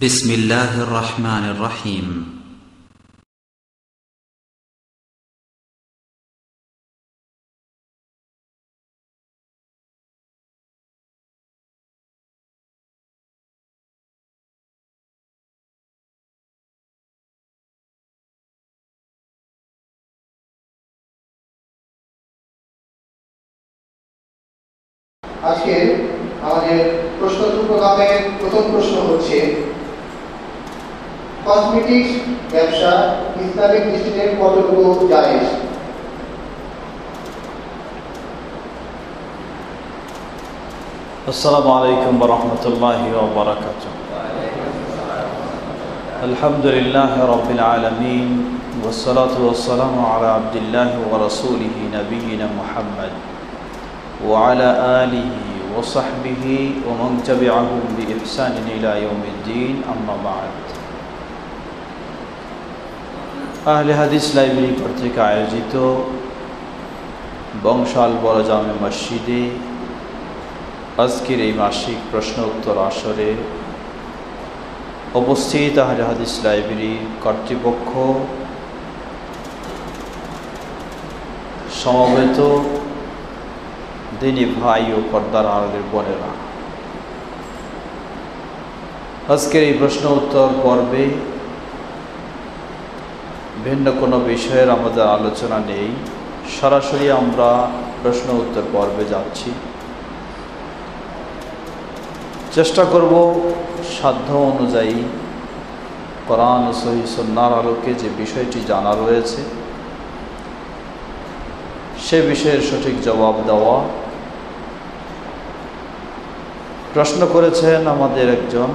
بسم الله الرحمن الرحيم আজকে আমাদের প্রশ্নোত্তর প্রোগ্রামের প্রথম প্রশ্ন হচ্ছে, কসমেটিক্স ব্যবসা ইসলামিক দৃষ্টিতে কতটুকু জায়েজ? আসসালামু আলাইকুম ওয়া রাহমাতুল্লাহি ওয়া বারাকাতুহু। আলহামদুলিল্লাহি রাব্বিল আলামিন ওয়াস সালাতু ওয়াস সালামু আলা আবদিল্লাহি ওয়া রাসূলিহি নবিয়িনা মুহাম্মদ ওয়া আলা আলিহি ওয়া সাহবিহি ওয়া মান তাবি'আহুম বিইহসানিন ইলা ইয়াউমিদ্দিন, আম্মা বা'দ। আহলে হাদিস লাইব্রেরি কর্তৃক আয়োজিত বংশাল বড় জামে মসজিদে আজকের এই মাসিক প্রশ্ন উত্তর আসরে উপস্থিত আহলে হাদিস লাইব্রেরি কর্তৃপক্ষ, সমবেত দিনী ভাই ও পর্দার আড়ালের বোনেরা, আজকের এই প্রশ্ন উত্তর পর্বে ভিন্ন কোনো বিষয়ের আমাদের আলোচনা নেই, সরাসরি আমরা প্রশ্ন উত্তর পর্বে যাচ্ছি। চেষ্টা করব সাধ্য অনুযায়ী কোরআন ও সহিহ সুন্নাহর আলোকে যে বিষয়টি জানা রয়েছে সে বিষয়ের সঠিক জবাব দেওয়া। প্রশ্ন করেছেন আমাদের একজন,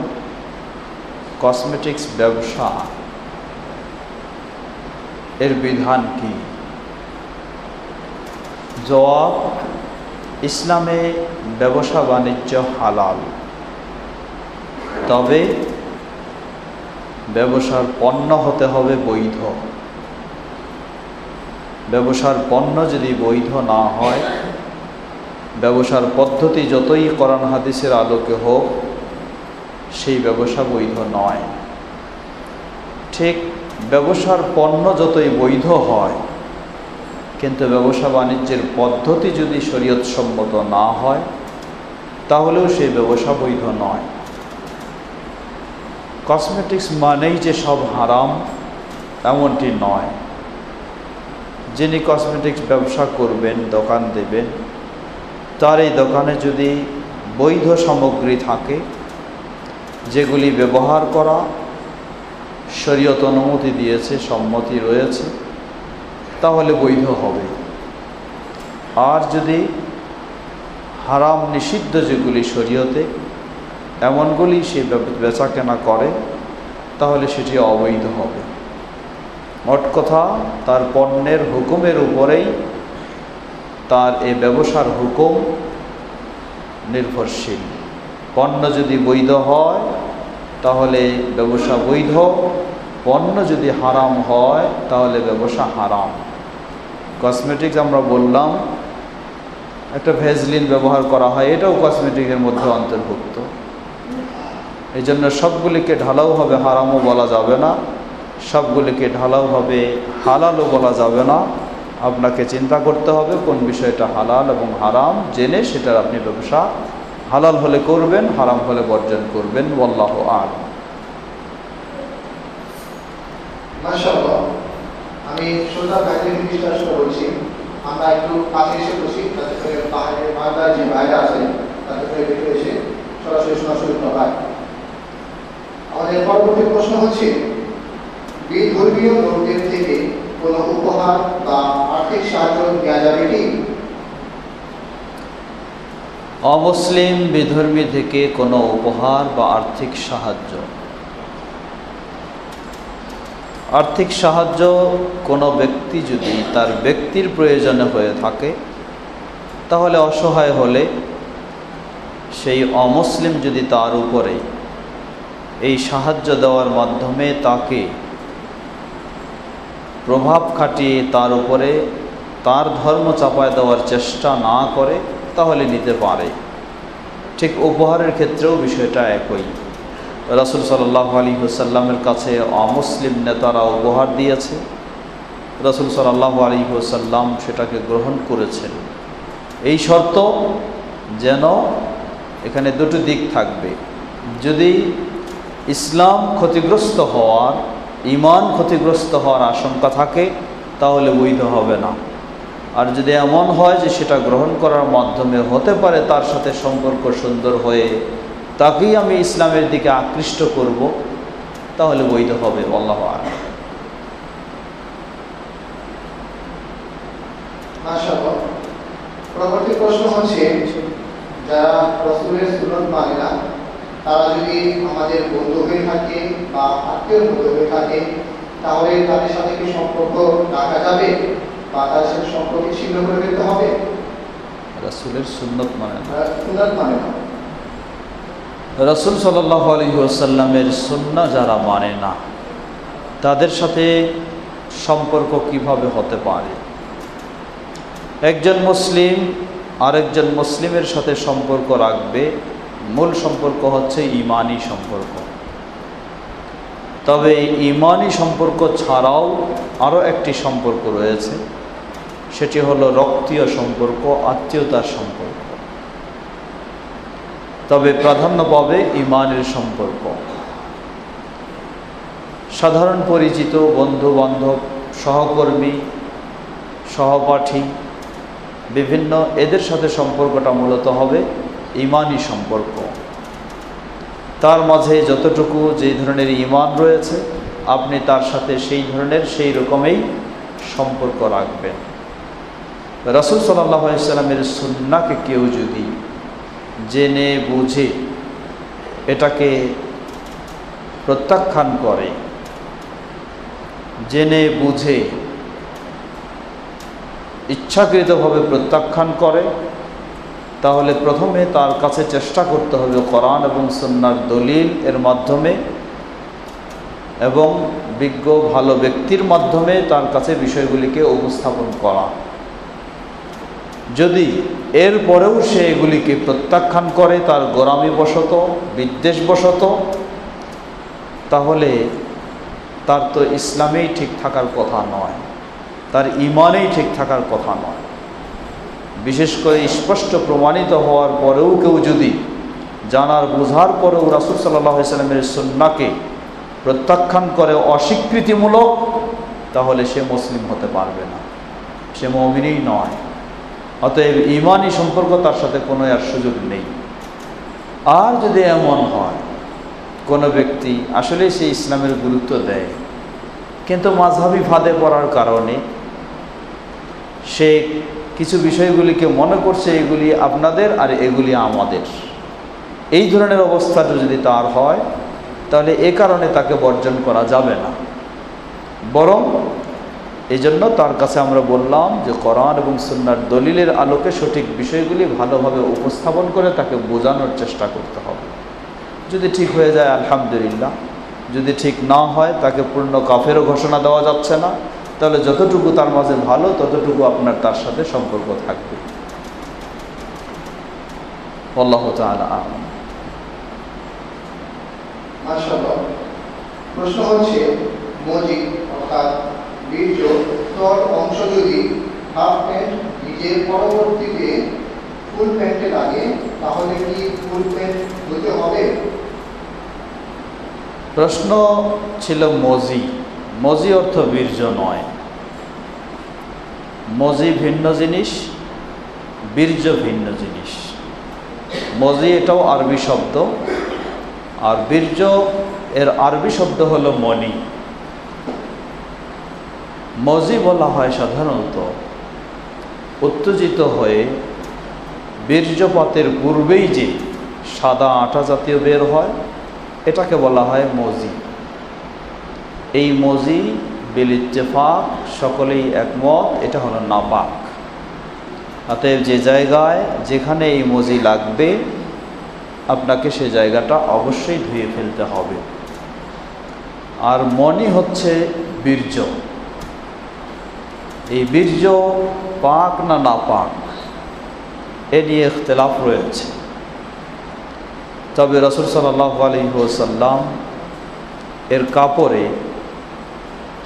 কসমেটিক্স ব্যবসা এর বিধান কি? জবাব, ইসলামে ব্যবসা বাণিজ্য হালাল, তবে ব্যবসার পণ্য হতে হবে বৈধ। ব্যবসার পণ্য যদি বৈধ না হয়, ব্যবসার পদ্ধতি যতই কোরআন হাদিসের আলোকে হোক, সেই ব্যবসা বৈধ নয়। ঠিক ব্যবসার পণ্য যতই বৈধ হয়, কিন্তু ব্যবসা বাণিজ্যের পদ্ধতি যদি শরীয়তসম্মত না হয়, তাহলেও সেই ব্যবসা বৈধ নয়। কসমেটিক্স মানেই যে সব হারাম এমনটি নয়। যিনি কসমেটিক্স ব্যবসা করবেন, দোকান দেবেন, তার এই দোকানে যদি বৈধ সামগ্রী থাকে, যেগুলি ব্যবহার করা শরীয়ত অনুমতি দিয়েছে, সম্মতি রয়েছে, তাহলে বৈধ হবে। আর যদি হারাম নিষিদ্ধ যেগুলি শরীয়তে, এমনগুলি সে বেচা কেনা করে, তাহলে সেটি অবৈধ হবে। মোট কথা, তার পণ্যের হুকুমের উপরেই তার এই ব্যবসার হুকুম নির্ভরশীল। পণ্য যদি বৈধ হয় তাহলে ব্যবসা বৈধ, পণ্য যদি হারাম হয় তাহলে ব্যবসা হারাম। কসমেটিক্স আমরা বললাম, একটা ভেজলিন ব্যবহার করা হয়, এটাও কসমেটিক্সের মধ্যে অন্তর্ভুক্ত। এই জন্য সবগুলিকে ঢালাওভাবে হারামও বলা যাবে না, সবগুলিকে ঢালাওভাবে হালালও বলা যাবে না। আপনাকে চিন্তা করতে হবে কোন বিষয়টা হালাল এবং হারাম, জেনে সেটার আপনি ব্যবসা হালাল হলে করবেন, হারাম হলে বর্জন করবেন। আল্লাহু আ'লাম। মাশাআল্লাহ, আমি শ্রোতা ভাইদের বিশ্বাস করছি, আমরা একটু কাছে এসে বসি, যাতে করে বাংলার যে ভাইরা আছে তাদের করে দেখে এসে সরাসরি শোনা সুবিধা হয়। আমাদের পরবর্তী প্রশ্ন হচ্ছে, বিধর্মীয় লোকদের থেকে কোনো উপহার বা আর্থিক সাহায্য দেওয়া যাবে কি? অমুসলিম বিধর্মী থেকে কোনো উপহার বা আর্থিক সাহায্য, আর্থিক সাহায্য কোনো ব্যক্তি যদি তার ব্যক্তির প্রয়োজনে হয়ে থাকে, তাহলে অসহায় হলে সেই অমুসলিম যদি তার উপরে এই সাহায্য দেওয়ার মাধ্যমে তাকে প্রভাব খাটিয়ে তার উপরে তার ধর্ম চাপায় দেওয়ার চেষ্টা না করে, তাহলে নিতে পারে। ঠিক উপহারের ক্ষেত্রেও বিষয়টা একই। রাসূল সাল্লাল্লাহু আলাইহি ওয়াসাল্লামের কাছে অমুসলিম নেতারা উপহার দিয়েছে, রাসূল সাল্লাল্লাহু আলাইহি ওয়াসাল্লাম সেটাকে গ্রহণ করেছেন। এই শর্ত যেন এখানে দুটো দিক থাকবে। যদি ইসলাম ক্ষতিগ্রস্ত হওয়ার, ঈমান ক্ষতিগ্রস্ত হওয়ার আশঙ্কা থাকে তাহলে বৈধ হবে না। আর যদি এমন হয় যে সেটা গ্রহণ করার মাধ্যমে হতে পারে তার সাথে সম্পর্ক সুন্দর হয়ে তাকেই আমি ইসলামের দিকে আকৃষ্ট করব, তাহলে বৈধ হবে। আল্লাহু আ'লাম। মাশাআল্লাহ। পরবর্তী প্রশ্ন হচ্ছে, যারা রাসূলের সুন্নাত মানে না তারা যদি আমাদের বন্ধু হয়ে থাকে বা আত্মীয়র মতো হয়ে থাকে, তাহলে তাদের সাথে কি সম্পর্ক রাখা যাবে বা তাদের সাথে সম্পর্ক ছিন্ন করে দিতে হবে? রাসূলের সুন্নাত মানে না, সুন্নাত মানে না, রাসূল সাল্লাল্লাহু আলাইহি ওয়াসাল্লামের সুন্নাহ যারা মানে না তাদের সাথে সম্পর্ক কিভাবে হতে পারে? একজন মুসলিম আরেকজন মুসলিমের সাথে সম্পর্ক রাখবে, মূল সম্পর্ক হচ্ছে ঈমানি সম্পর্ক। তবে ঈমানি সম্পর্ক ছাড়াও আরও একটি সম্পর্ক রয়েছে, সেটি হলো রক্তীয় সম্পর্ক, আত্মীয়তার সম্পর্ক। তবে প্রাধান্য পাবে ঈমানের সম্পর্ক। সাধারণ পরিচিত, বন্ধু বান্ধব, সহকর্মী, সহপাঠী, বিভিন্ন এদের সাথে সম্পর্কটা মূলত হবে ঈমানি সম্পর্ক। তার মাঝে যতটুকু যেই ধরনের ঈমান রয়েছে আপনি তার সাথে সেই ধরনের সেই রকমই সম্পর্ক রাখবেন। রাসূল সাল্লাল্লাহু আলাইহি ওয়াসাল্লামের সুন্নাহকে কেউ যদি জেনে বুঝে এটাকে প্রত্যাখ্যান করে, জেনে বুঝে ইচ্ছাকৃতভাবে প্রত্যাখ্যান করে, তাহলে প্রথমে তার কাছে চেষ্টা করতে হবে কোরআন এবং সুন্নাহর দলিল এর মাধ্যমে এবং বিজ্ঞ ভালো ব্যক্তির মাধ্যমে তার কাছে বিষয়গুলিকে উপস্থাপন করা। যদি এর পরেও সে এগুলিকে প্রত্যাখ্যান করে তার গোরামিবশত, বিদ্বেষবশত, তাহলে তার তো ইসলামেই ঠিক থাকার কথা নয়, তার ঈমানেই ঠিক থাকার কথা নয়। বিশেষ করে স্পষ্ট প্রমাণিত হওয়ার পরেও কেউ যদি জানার বোঝার পরেও রাসূল সাল্লাল্লাহু আলাইহি ওয়াসাল্লামের সুন্নাহকে প্রত্যাখ্যান করে অস্বীকৃতিমূলক, তাহলে সে মুসলিম হতে পারবে না, সে মুমিনই নয়। অতএব ঈমানি সম্পর্ক তার সাথে কোনো আর সুযোগ নেই। আর যদি এমন হয় কোনো ব্যক্তি আসলে সে ইসলামের গুরুত্ব দেয়, কিন্তু মাযহাবী ফাঁদে পড়ার কারণে সে কিছু বিষয়গুলিকে মনে করছে এগুলি আপনাদের আর এগুলি আমাদের, এই ধরনের অবস্থাটা যদি তার হয় তাহলে এ কারণে তাকে বর্জন করা যাবে না। বরং এই জন্য তার কাছে আমরা বললাম যে কোরআন এবং সুন্নাহর দলিলের আলোকে সঠিক বিষয়গুলি ভালোভাবে উপস্থাপন করে তাকে বোঝানোর চেষ্টা করতে হবে। যদি ঠিক হয়ে যায় আলহামদুলিল্লাহ, যদি ঠিক না হয় তাকে পূর্ণ কাফেরও ঘোষণা দেওয়া যাচ্ছে না, তাহলে যতটুকু তার মাঝে ভালো ততটুকু আপনার তার সাথে সম্পর্ক থাকবে। আল্লাহু তাআলা আ'লাম। মাশাআল্লাহ। প্রশ্ন হচ্ছে, মজি অর্থাৎ বীর্য স্তর অংশ যদি হাফ প্যান্ট নিজের পরবর্তীতে ফুল প্যান্টে লাগে তাহলে কি ফুল প্যান্ট ধুতে হবে? প্রশ্ন ছিল মজি। মজি অর্থ বীর্য নয়, মজি ভিন্ন জিনিস, বীর্য ভিন্ন জিনিস। মজি এটাও আরবি শব্দ, আর বীর্য এর আরবি শব্দ হলো মনি। মজি বলা হয় সাধারণত উত্তেজিত হয়ে বীর্যপাতের পূর্বেই যে সাদা আটা জাতীয় বের হয় এটাকে বলা হয় মজি। এই মজি বিল ইত্তেফাক সকলেই একমত এটা হলো নাপাক। অতএব যে জায়গায় যেখানে এই মজি লাগবে আপনাকে সে জায়গাটা অবশ্যই ধুয়ে ফেলতে হবে। আর মনি হচ্ছে বীর্য। এই বীর্য পাক না নাপাক এ নিয়ে ইখতিলাফ রয়েছে। তবে রাসূল সাল্লাল্লাহু আলাইহি ওয়াসাল্লাম এর কাপড়ে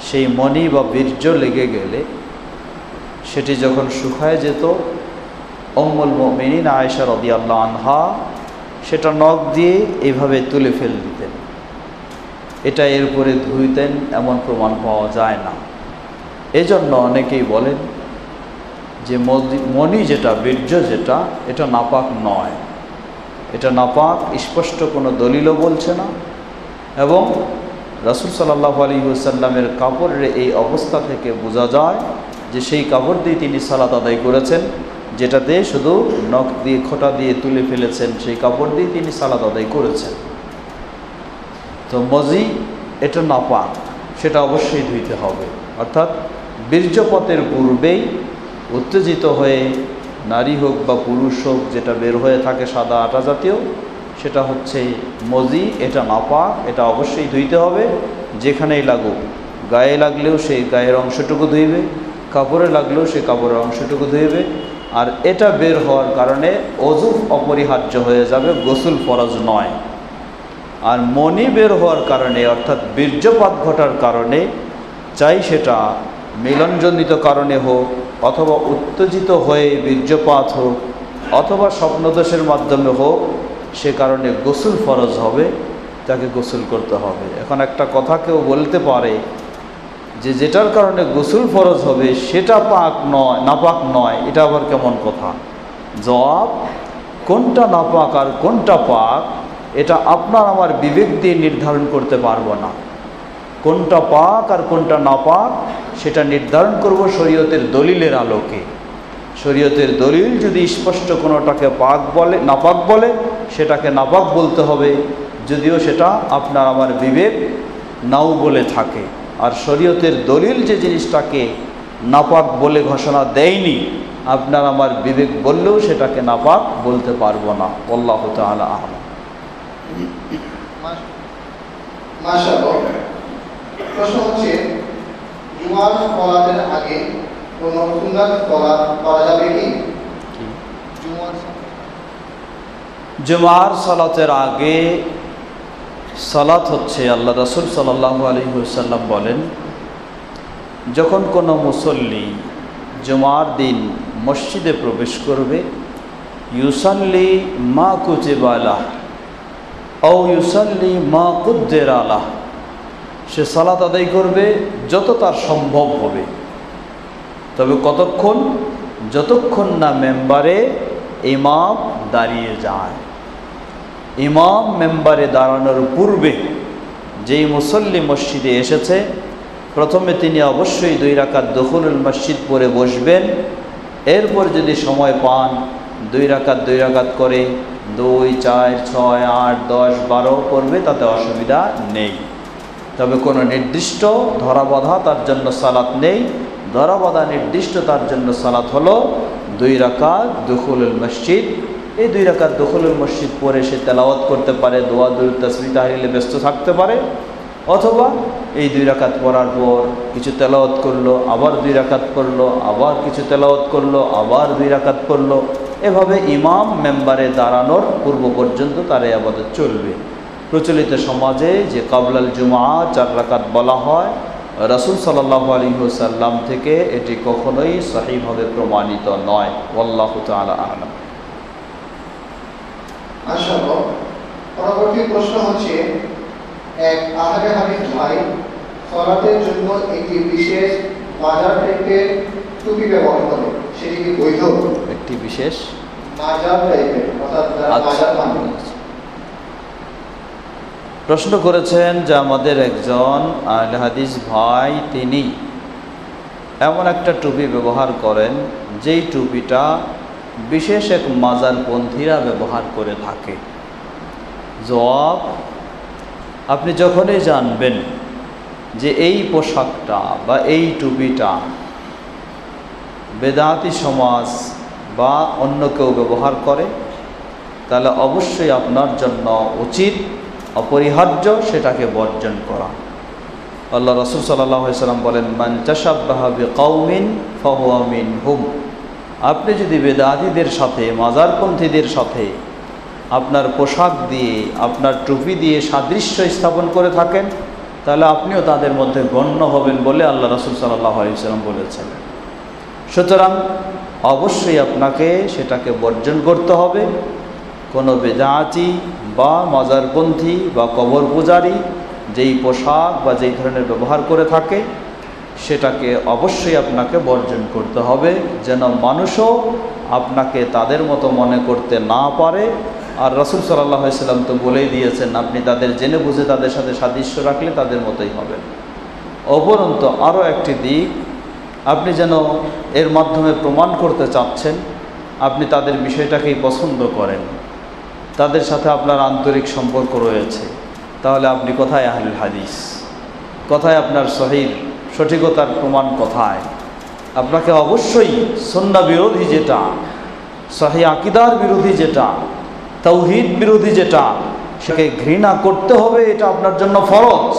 সেই মণি বা বীর্য লেগে গেলে সেটি যখন শুকায় যেত, উম্মুল মুমিনিন আয়েশা রাদিয়াল্লাহু আনহা সেটা নখ দিয়ে এইভাবে তুলে ফেল দিতেন। এটা এরপরে ধুইতেন এমন প্রমাণ পাওয়া যায় না। এজন্য অনেকেই বলেন যে মণি যেটা, বীর্য যেটা, এটা নাপাক নয়, এটা নাপাক স্পষ্ট কোনো দলিলও বলছে না। এবং রাসূল সাল্লাল্লাহু আলাইহি ওয়াসাল্লামের কাপড়ের এই অবস্থা থেকে বোঝা যায় যে সেই কাপড় দিয়ে তিনি সালাত আদায় করেছেন, যেটাতে শুধু নখ দিয়ে খোঁটা দিয়ে তুলে ফেলেছেন, সেই কাপড় দিয়ে তিনি সালাত আদায় করেছেন। তো মজি এটা নাপাক, সেটা অবশ্যই ধুইতে হবে। অর্থাৎ বীর্যপাতের পূর্বেই উত্তেজিত হয়ে নারী হোক বা পুরুষ হোক যেটা বের হয়ে থাকে সাদা আটা জাতীয়, সেটা হচ্ছে মজি, এটা নাপাক, এটা অবশ্যই ধুইতে হবে। যেখানেই লাগুক, গায়ে লাগলেও সেই গায়ের অংশটুকু ধুইবে, কাপড়ে লাগলেও সেই কাপড়ের অংশটুকু ধুইবে। আর এটা বের হওয়ার কারণে অজু অপরিহার্য হয়ে যাবে, গোসল ফরজ নয়। আর মনি বের হওয়ার কারণে অর্থাৎ বীর্যপাত ঘটার কারণে, চাই সেটা মিলনজনিত কারণে হোক, অথবা উত্তেজিত হয়ে বীর্যপাত হোক, অথবা স্বপ্নদোষের মাধ্যমে হোক, সে কারণে গোসল ফরজ হবে, তাকে গোসল করতে হবে। এখন একটা কথা কেউ বলতে পারে যে যেটার কারণে গোসল ফরজ হবে সেটা পাক নয়, নাপাক নয়, এটা আবার কেমন কথা? জবাব, কোনটা নাপাক আর কোনটা পাক এটা আপনার আমার বিবেক দিয়ে নির্ধারণ করতে পারবো না। কোনটা পাক আর কোনটা নাপাক সেটা নির্ধারণ করব শরীয়তের দলিলের আলোকে। শরীয়তের দলিল যদি স্পষ্ট কোনোটাকে পাক বলে, নাপাক বলে, সেটাকে নাপাক বলতে হবে, যদিও সেটা আপনার আমার বিবেক নাও বলে থাকে। আর শরীয়তের দলিল যে জিনিসটাকে নাপাক বলে ঘোষণা দেয়নি, আপনার আমার বিবেক বললেও সেটাকে নাপাক বলতে পারবো না। আল্লাহু তাআলা আ'লাম। মাশাআল্লাহ। প্রশ্ন হচ্ছে, জুমার সালাতের আগে কোনো সুন্নাত সালাত করা যাবে কি? জুমার সালাতের আগে সালাত হচ্ছে, আল্লাহ রাসূল সাল্লাল্লাহু আলাইহি ওয়াসাল্লাম বলেন, যখন কোনো মুসল্লি জুমার দিন মসজিদে প্রবেশ করবে, ইউসাল্লি মা কুতিবা লাহ আও ইউসাল্লি মা কুদ্দিরা লাহ, সে সালাত আদায় করবে যত তার সম্ভব হবে। তবে কতক্ষণ? যতক্ষণ না মেম্বারে ইমাম দাঁড়িয়ে যায়। ইমাম মেম্বারে দাঁড়ানোর পূর্বে যেই মুসল্লি মসজিদে এসেছে, প্রথমে তিনি অবশ্যই 2 রাকাত দুখুলুল মসজিদ পড়ে বসবেন। এরপর যদি সময় পান 2 রাকাত করে 2, 4, 6, 8, 10, 12 পড়বে, তাতে অসুবিধা নেই। তবে কোনো নির্দিষ্ট ধরাবাঁধা তার জন্য সালাত নেই। ধরাবাঁধা নির্দিষ্ট তার জন্য সালাত হলো 2 রাকাত দুখুলুল মসজিদ। এই 2 রাকাত দুখুলুল মসজিদ পড়ে সে তেলাওয়াত করতে পারে, দোয়া দুরূদ তাসবিহ তাহলিলে ব্যস্ত থাকতে পারে, অথবা এই 2 রাকাত পড়ার পর কিছু তেলাওয়াত করলো, আবার 2 রাকাত পড়লো, আবার কিছু তেলাওয়াত করলো, আবার 2 রাকাত পড়লো। এভাবে ইমাম মেম্বারে দাঁড়ানোর পূর্ব পর্যন্ত তার এই ইবাদত চলবে। প্রচলিত সমাজে যে কাবলাল জুমা 4 রাকাত বলা হয়, রাসূল সাল্লাল্লাহু আলাইহি ওয়াসাল্লাম থেকে এটি কখনোই সহিহভাবে প্রমাণিত নয়। আল্লাহু তাআলা আ'লাম। মাশাআল্লাহ। পরবর্তী প্রশ্ন হচ্ছে, এক আহলে হাদিস ভাই সালাতের জন্য একটি বিশেষ মাজার টাইপের টুপি ব্যবহার করে, সেটি কি বৈধ? একটি বিশেষ মাজার টাইপের, অর্থাৎ মাজার মানে। প্রশ্ন করেছেন যে আমাদের একজন আহলে হাদিস ভাই তিনি এমন একটা টুপি ব্যবহার করেন যেই টুপিটা বিশেষ এক মাজারপন্থীরা ব্যবহার করে থাকে। জবাব, আপনি যখনই জানবেন যে এই পোশাকটা বা এই টুপিটা বেদাতি সমাজ বা অন্য কেউ ব্যবহার করে, তাহলে অবশ্যই আপনার জন্য উচিত, অপরিহার্য সেটাকে বর্জন করা। আল্লাহ রাসূল সাল্লাল্লাহু আলাইহি ওয়াসাল্লাম বলেন, মান তাশাব্বাহা বিকাউমিন ফাহুয়া মিনহুম। আপনি যদি বেদাতীদের সাথে, মাজারপন্থীদের সাথে আপনার পোশাক দিয়ে, আপনার টুপি দিয়ে সাদৃশ্য স্থাপন করে থাকেন, তাহলে আপনিও তাদের মধ্যে গণ্য হবেন বলে আল্লাহ রাসূল সাল্লাল্লাহু আলাইহি ওয়াসাল্লাম বলেছেন। সুতরাং অবশ্যই আপনাকে সেটাকে বর্জন করতে হবে। কোনো বেদাতি বা মাজারপন্থী বা কবর পূজারী যেই পোশাক বা যেই ধরনের ব্যবহার করে থাকে সেটাকে অবশ্যই আপনাকে বর্জন করতে হবে, যেন মানুষও আপনাকে তাদের মতো মনে করতে না পারে। আর রাসূল সাল্লাল্লাহু আলাইহি ওয়াসাল্লাম তো বলেই দিয়েছেন, আপনি তাদের জেনে বুঝে তাদের সাথে সাদৃশ্য রাখলে তাদের মতোই হবেন। উপরন্তু আরও একটি দিক, আপনি যেন এর মাধ্যমে প্রমাণ করতে চাচ্ছেন আপনি তাদের বিষয়টাকেই পছন্দ করেন, তাদের সাথে আপনার আন্তরিক সম্পর্ক রয়েছে, তাহলে আপনি কোথায় আহলুল হাদিস, কোথায় আপনার সহিহ সঠিকতার প্রমাণ কোথায়? আপনাকে অবশ্যই সুন্নাহ বিরোধী যেটা, সহিহ আকীদার বিরোধী যেটা, তাওহীদ বিরোধী যেটা, সেটাকে ঘৃণা করতে হবে, এটা আপনার জন্য ফরজ।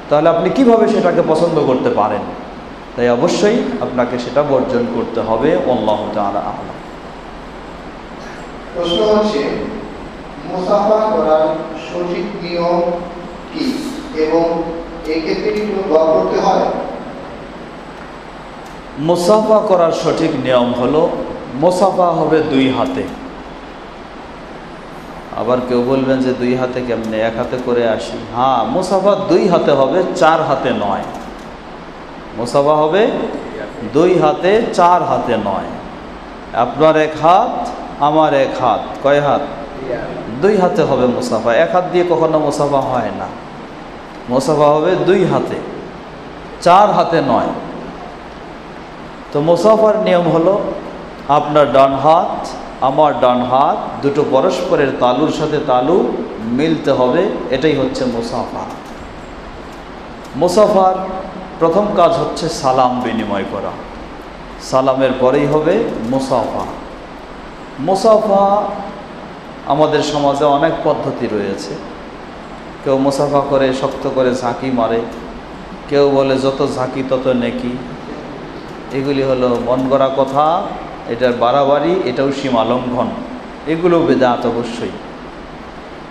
তাহলে আপনি কিভাবে সেটাকে পছন্দ করতে পারেন? তাই অবশ্যই আপনাকে সেটা বর্জন করতে হবে। আল্লাহু তাআলা আ'লাম। প্রশ্ন হচ্ছে, মুসাফা করার সঠিক নিয়ম কি এবং এক্ষেত্রে কি কোনো দোয়া করতে হয়? মুসাফা করার সঠিক নিয়ম হলো, মুসাফা হবে দুই হাতে। আবার কেউ বলবেন যে দুই হাতে কেমনে, এক হাতে করে আসি। হ্যাঁ, মুসাফা দুই হাতে হবে, চার হাতে নয়। মুসাফা হবে দুই হাতে, চার হাতে নয়। আপনার এক হাত, আমার এক হাত, কয় হাত? দুই হাতে হবে মুসাফা। এক হাত দিয়ে কখনো মুসাফা হয় না। মুসাফা হবে দুই হাতে, চার হাতে নয়। তো মুসাফার নিয়ম হলো, আপনার ডান হাত, আমার ডান হাত দুটো পরস্পরের তালুর সাথে তালু মিলতে হবে, এটাই হচ্ছে মুসাফা। মুসাফার প্রথম কাজ হচ্ছে সালাম বিনিময় করা, সালামের পরেই হবে মুসাফা। মুসাফা আমাদের সমাজে অনেক পদ্ধতি রয়েছে। কেউ মুসাফা করে শক্ত করে ঝাঁকি মারে, কেউ বলে যত ঝাঁকি তত নেকি। এগুলি হলো মন গড়া কথা, এটার বাড়াবাড়ি, এটাও সীমা লঙ্ঘন, এগুলো বেদাত অবশ্যই।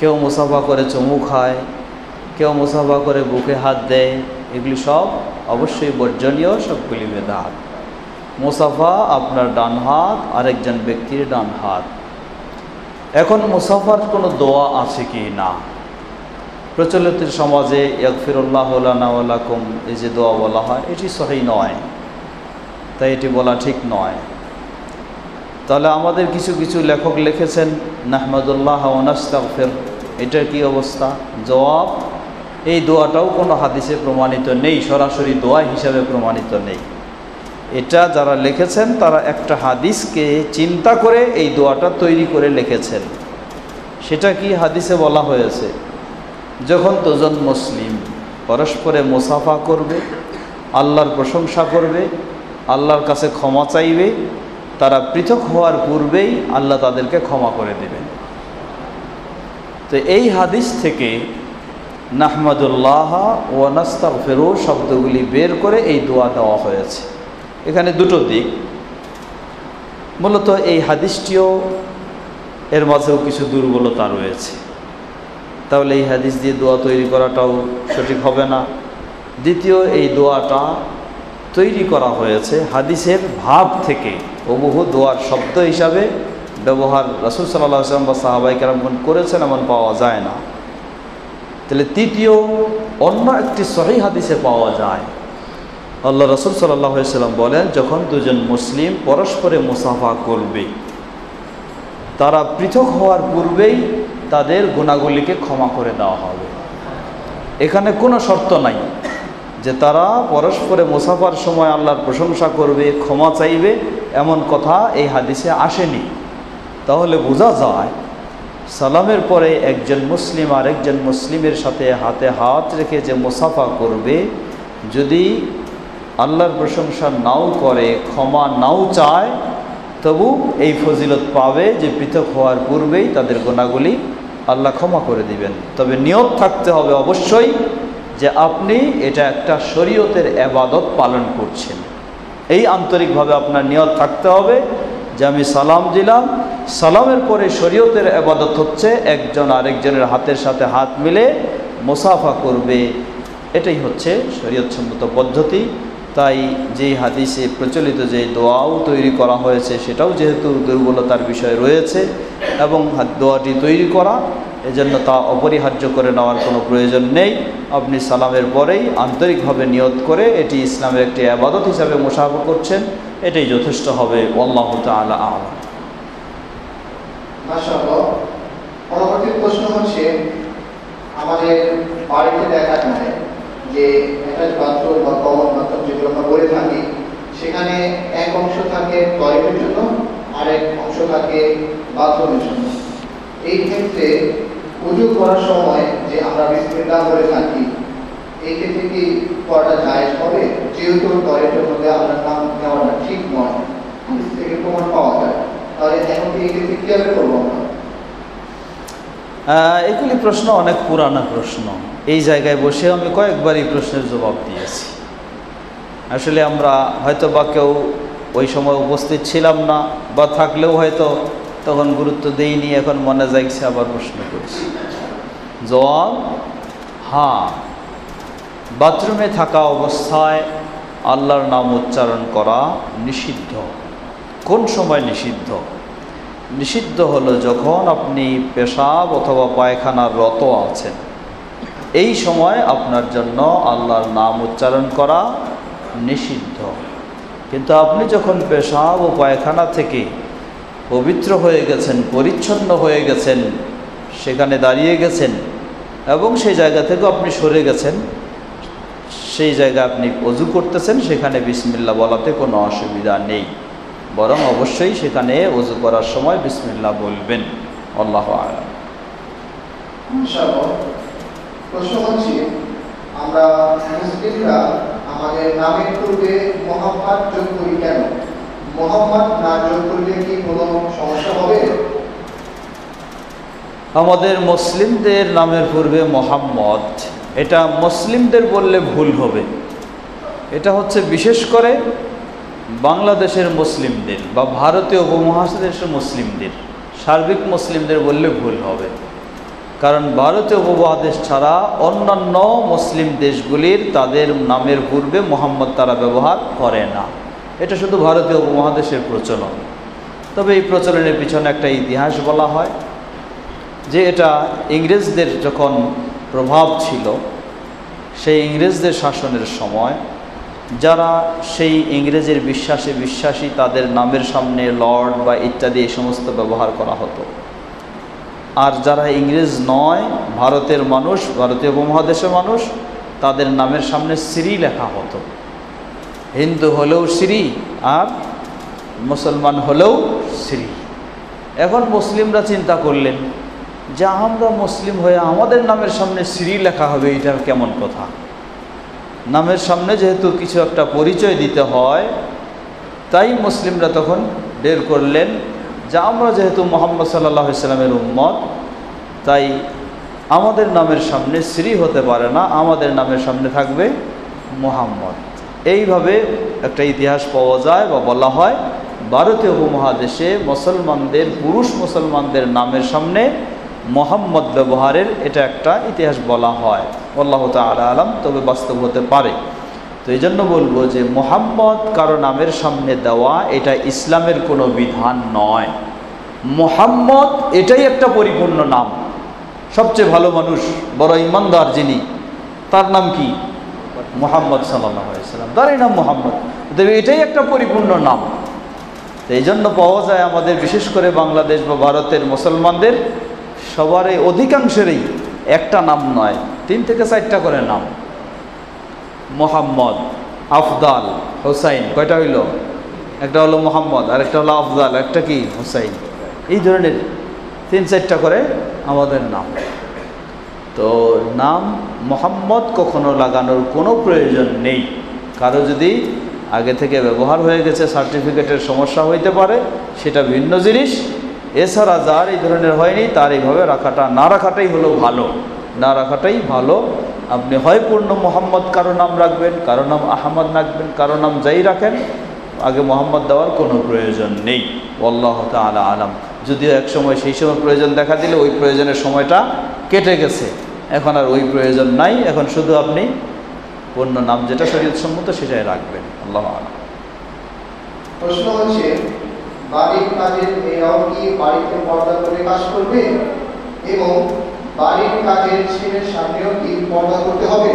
কেউ মুসাফা করে চুমু খায়, কেউ মুসাফা করে বুকে হাত দেয়, এগুলি সব অবশ্যই বর্জনীয়, সবগুলি বেদাত। মুসাফা আপনার ডান হাত, আরেকজন ব্যক্তির ডান হাত। এখন মুসাফার কোনো দোয়া আছে কি না? প্রচলিত সমাজে ইয়াগফিরুল্লাহু লানা ওয়া লাকুম, এই যে দোয়া বলা হয়, এটি সহিহ নয়, তাই এটি বলা ঠিক নয়। তাহলে আমাদের কিছু কিছু লেখক লিখেছেন নাহমাদুল্লাহ ওয়া নাস্তাগফির, এটার কি অবস্থা? জবাব, এই দোয়াটাও কোনো হাদিসে প্রমাণিত নেই, সরাসরি দোয়া হিসাবে প্রমাণিত নেই। এটা যারা লিখেছেন তারা একটা হাদিসকে চিন্তা করে এই দোয়াটা তৈরি করে লিখেছেন। সেটা কি হাদিসে বলা হয়েছে, যখন দুজন মুসলিম পরস্পরে মুসাফা করবে, আল্লাহর প্রশংসা করবে, আল্লাহর কাছে ক্ষমা চাইবে, তারা পৃথক হওয়ার পূর্বেই আল্লাহ তাদেরকে ক্ষমা করে দেবেন। তো এই হাদিস থেকে নাহমাদুল্লাহ ওয়া নাস্তাগফিরু শব্দগুলি বের করে এই দোয়া দেওয়া হয়েছে। এখানে দুটো দিক, মূলত এই হাদিসটিও এর মাঝেও কিছু দুর্বলতা রয়েছে, তাহলে এই হাদিস দিয়ে দোয়া তৈরি করাটাও সঠিক হবে না। দ্বিতীয়, এই দোয়াটা তৈরি করা হয়েছে হাদিসের ভাব থেকে, হুবহু দোয়ার শব্দ হিসাবে ব্যবহার রাসূল সাল্লাল্লাহু আলাইহি ওয়াসাল্লাম বা সাহাবায়ে কেরামগণ করেছেন এমন পাওয়া যায় না। তাহলে তৃতীয়, অন্য একটি সহিহ হাদিসে পাওয়া যায়, আল্লাহ রাসূল সাল্লাল্লাহু আলাইহি ওয়াসাল্লাম বলেন, যখন দুজন মুসলিম পরস্পরে মুসাফা করবে, তারা পৃথক হওয়ার পূর্বেই তাদের গুনাহগুলিকে ক্ষমা করে দেওয়া হবে। এখানে কোনো শর্ত নাই যে তারা পরস্পরে মুসাফার সময় আল্লাহর প্রশংসা করবে, ক্ষমা চাইবে, এমন কথা এই হাদিসে আসেনি। তাহলে বোঝা যায় সালামের পরে একজন মুসলিম আর একজন মুসলিমের সাথে হাতে হাত রেখে যে মুসাফা করবে, যদি আল্লাহর প্রশংসা নাও করে, ক্ষমা নাও চায়, তবু এই ফজিলত পাবে যে পৃথক হওয়ার পূর্বেই তাদের গুনাহগুলি আল্লাহ ক্ষমা করে দিবেন। তবে নিয়ত থাকতে হবে অবশ্যই যে আপনি এটা একটা শরীয়তের ইবাদত পালন করছেন, এই আন্তরিকভাবে আপনার নিয়ত থাকতে হবে যে যে আমি সালাম দিলাম, সালামের পরে শরীয়তের ইবাদত হচ্ছে একজন আরেকজনের হাতের সাথে হাত মিলে মুসাফা করবে, এটাই হচ্ছে শরীয়তসম্মত পদ্ধতি। তাই যেই হাদিসে প্রচলিত যে দোয়াও তৈরি করা হয়েছে সেটাও যেহেতু দুর্বলতার বিষয় রয়েছে এবং দোয়াটি তৈরি করা, এজন্য তা অপরিহার্য করে নেওয়ার কোনো প্রয়োজন নেই। আপনি সালামের পরেই আন্তরিকভাবে নিয়ত করে এটি ইসলামের একটি ইবাদত হিসাবে মুসাফা করছেন, এটাই যথেষ্ট হবে। আল্লাহু তাআলা আ'লাম। মাশাআল্লাহ। পরবর্তী প্রশ্ন হচ্ছে, আমাদের বাড়িতে দেখা যায় যে অ্যাটাচ বাথরুম বা কমন বাথরুম যেগুলো আমরা বলে থাকি, সেখানে এক অংশ থাকে টয়লেটের জন্য, আরেক অংশ থাকে বাথরুমের জন্য। এই ক্ষেত্রে ওযু করার সময় যে আমরা বিসমিল্লাহ বলে থাকি, এই ক্ষেত্রে কি করাটা জায়েজ হবে? যেহেতু টয়লেটের মধ্যে আমরা নাম নেওয়াটা ঠিক নয়, হাদিস থেকে প্রমাণ পাওয়া যায়, তাহলে এখন কি এই ক্ষেত্রে কিভাবে করবো আমরা? এগুলি প্রশ্ন অনেক পুরানো প্রশ্ন। এই জায়গায় বসে আমি কয়েকবার এই প্রশ্নের জবাব দিয়েছি। আসলে আমরা হয়তো বা কেউ ওই সময় উপস্থিত ছিলাম না, বা থাকলেও হয়তো তখন গুরুত্ব দেইনি, এখন মনে যাইছে আবার প্রশ্ন করছি। জবাব: হ্যাঁ, বাথরুমে থাকা অবস্থায় আল্লাহর নাম উচ্চারণ করা নিষিদ্ধ। কোন সময় নিষিদ্ধ? নিষিদ্ধ হলো যখন আপনি পেশাব অথবা পায়খানার রত আছেন, এই সময় আপনার জন্য আল্লাহর নাম উচ্চারণ করা নিষিদ্ধ। কিন্তু আপনি যখন পেশাব ও পায়খানা থেকে পবিত্র হয়ে গেছেন, পরিচ্ছন্ন হয়ে গেছেন, সেখানে দাঁড়িয়ে গেছেন এবং সেই জায়গা থেকে আপনি সরে গেছেন, সেই জায়গায় আপনি ওযু করতেছেন, সেখানে বিসমিল্লাহ বলাতে কোনো অসুবিধা নেই, বরং অবশ্যই সেখানে ওযু করার সময় বিসমিল্লাহ বলবেন। আল্লাহু আ'লাম। ইনশাআল্লাহ। প্রশ্ন হচ্ছে, আমরা মুসলিমরা আমাদের নামের পূর্বে মুহাম্মদ যোগ করি কেন? মুহাম্মদ না যোগ করলে কি কোনো সমস্যা হবে? আমাদের মুসলিমদের নামের পূর্বে মুহাম্মদ, এটা মুসলিমদের বললে ভুল হবে। এটা হচ্ছে বিশেষ করে বাংলাদেশের মুসলিমদের বা ভারতীয় উপমহাদেশের মুসলিমদের, সার্বিক মুসলিমদের বললে ভুল হবে। কারণ ভারতীয় উপমহাদেশ ছাড়া অন্যান্য মুসলিম দেশগুলির তাদের নামের পূর্বে মুহাম্মদ তারা ব্যবহার করে না। এটা শুধু ভারতীয় উপমহাদেশের প্রচলন। তবে এই প্রচলনের পিছনে একটা ইতিহাস বলা হয় যে এটা ইংরেজদের যখন প্রভাব ছিল, সেই ইংরেজদের শাসনের সময় যারা সেই ইংরেজের বিশ্বাসী তাদের নামের সামনে লর্ড বা ইত্যাদি এই সমস্ত ব্যবহার করা হতো। আর যারা ইংরেজ নয়, ভারতের মানুষ, ভারতীয় উপমহাদেশের মানুষ, তাদের নামের সামনে শ্রী লেখা হতো। হিন্দু হলেও শ্রী আর মুসলমান হলেও শ্রী। এখন মুসলিমরা চিন্তা করলেন যে আমরা মুসলিম হয়ে আমাদের নামের সামনে শ্রী লেখা হবে, এটার কেমন কথা? নামের সামনে যেহেতু কিছু একটা পরিচয় দিতে হয়, তাই মুসলিমরা তখন বের করলেন যে আমরা যেহেতু মুহাম্মদ সাল্লাল্লাহু আলাইহি সাল্লামের উম্মত, তাই আমাদের নামের সামনে শ্রী হতে পারে না, আমাদের নামের সামনে থাকবে মুহাম্মদ। এইভাবে একটা ইতিহাস পাওয়া যায় বা বলা হয় ভারতীয় উপমহাদেশে মুসলমানদের, পুরুষ মুসলমানদের নামের সামনে মুহাম্মদ ব্যবহারের এটা একটা ইতিহাস বলা হয়। আল্লাহু তাআলা আ'লাম, তবে বাস্তব হতে পারে। তো এই জন্য বলবো যে মুহাম্মদ কারো নামের সামনে দেওয়া এটা ইসলামের কোনো বিধান নয়। মুহাম্মদ এটাই একটা পরিপূর্ণ নাম। সবচেয়ে ভালো মানুষ, বড় ইমানদার যিনি, তার নাম কি? মুহাম্মদ সাল্লাল্লাহু আলাইহি সাল্লাম, তারই নাম মুহাম্মদ। তবে এটাই একটা পরিপূর্ণ নাম। তো এই জন্য পাওয়া যায় আমাদের বিশেষ করে বাংলাদেশ বা ভারতের মুসলমানদের সবারই, অধিকাংশেরই একটা নাম নয়, 3 থেকে 4টা করে নাম। মোহাম্মদ, আফদাল, হোসাইন, কয়টা হইল? একটা হলো মোহাম্মদ, আরেকটা হলো আফদাল, একটা কি হোসাইন। এই ধরনের 3-4টা করে আমাদের নাম। তো নাম মোহাম্মদ কখনো লাগানোর কোনো প্রয়োজন নেই। কারো যদি আগে থেকে ব্যবহার হয়ে গেছে, সার্টিফিকেটের সমস্যা হইতে পারে, সেটা ভিন্ন জিনিস। এছাড়া যার এই ধরনের হয়নি, তার এইভাবে রাখাটা, না রাখাটাই হলো ভালো, না রাখাটাই ভালো। আপনি হয় পূর্ণ মোহাম্মদ কারো নাম রাখবেন, কারো নাম আহমদ রাখবেন, কারো নাম যাই রাখেন, আগে মোহাম্মদ দেওয়ার কোনো প্রয়োজন নেই। আল্লাহ তাআলা আলাম। যদিও এক সময় সেই সময় প্রয়োজন দেখা দিলে ওই প্রয়োজনের সময়টা কেটে গেছে, এখন আর ওই প্রয়োজন নাই। এখন শুধু আপনি অন্য নাম যেটা শরীয়ত সম্মত সেটাই রাখবেন। আল্লাহ আলাম। প্রশ্ন হচ্ছে, বাড়ির কাজের মেয়েরাও কি বাড়িতে পর্দা করে কাজ করবে এবং বাড়ির কাজের ছেলের সামনেও কি পর্দা করতে হবে?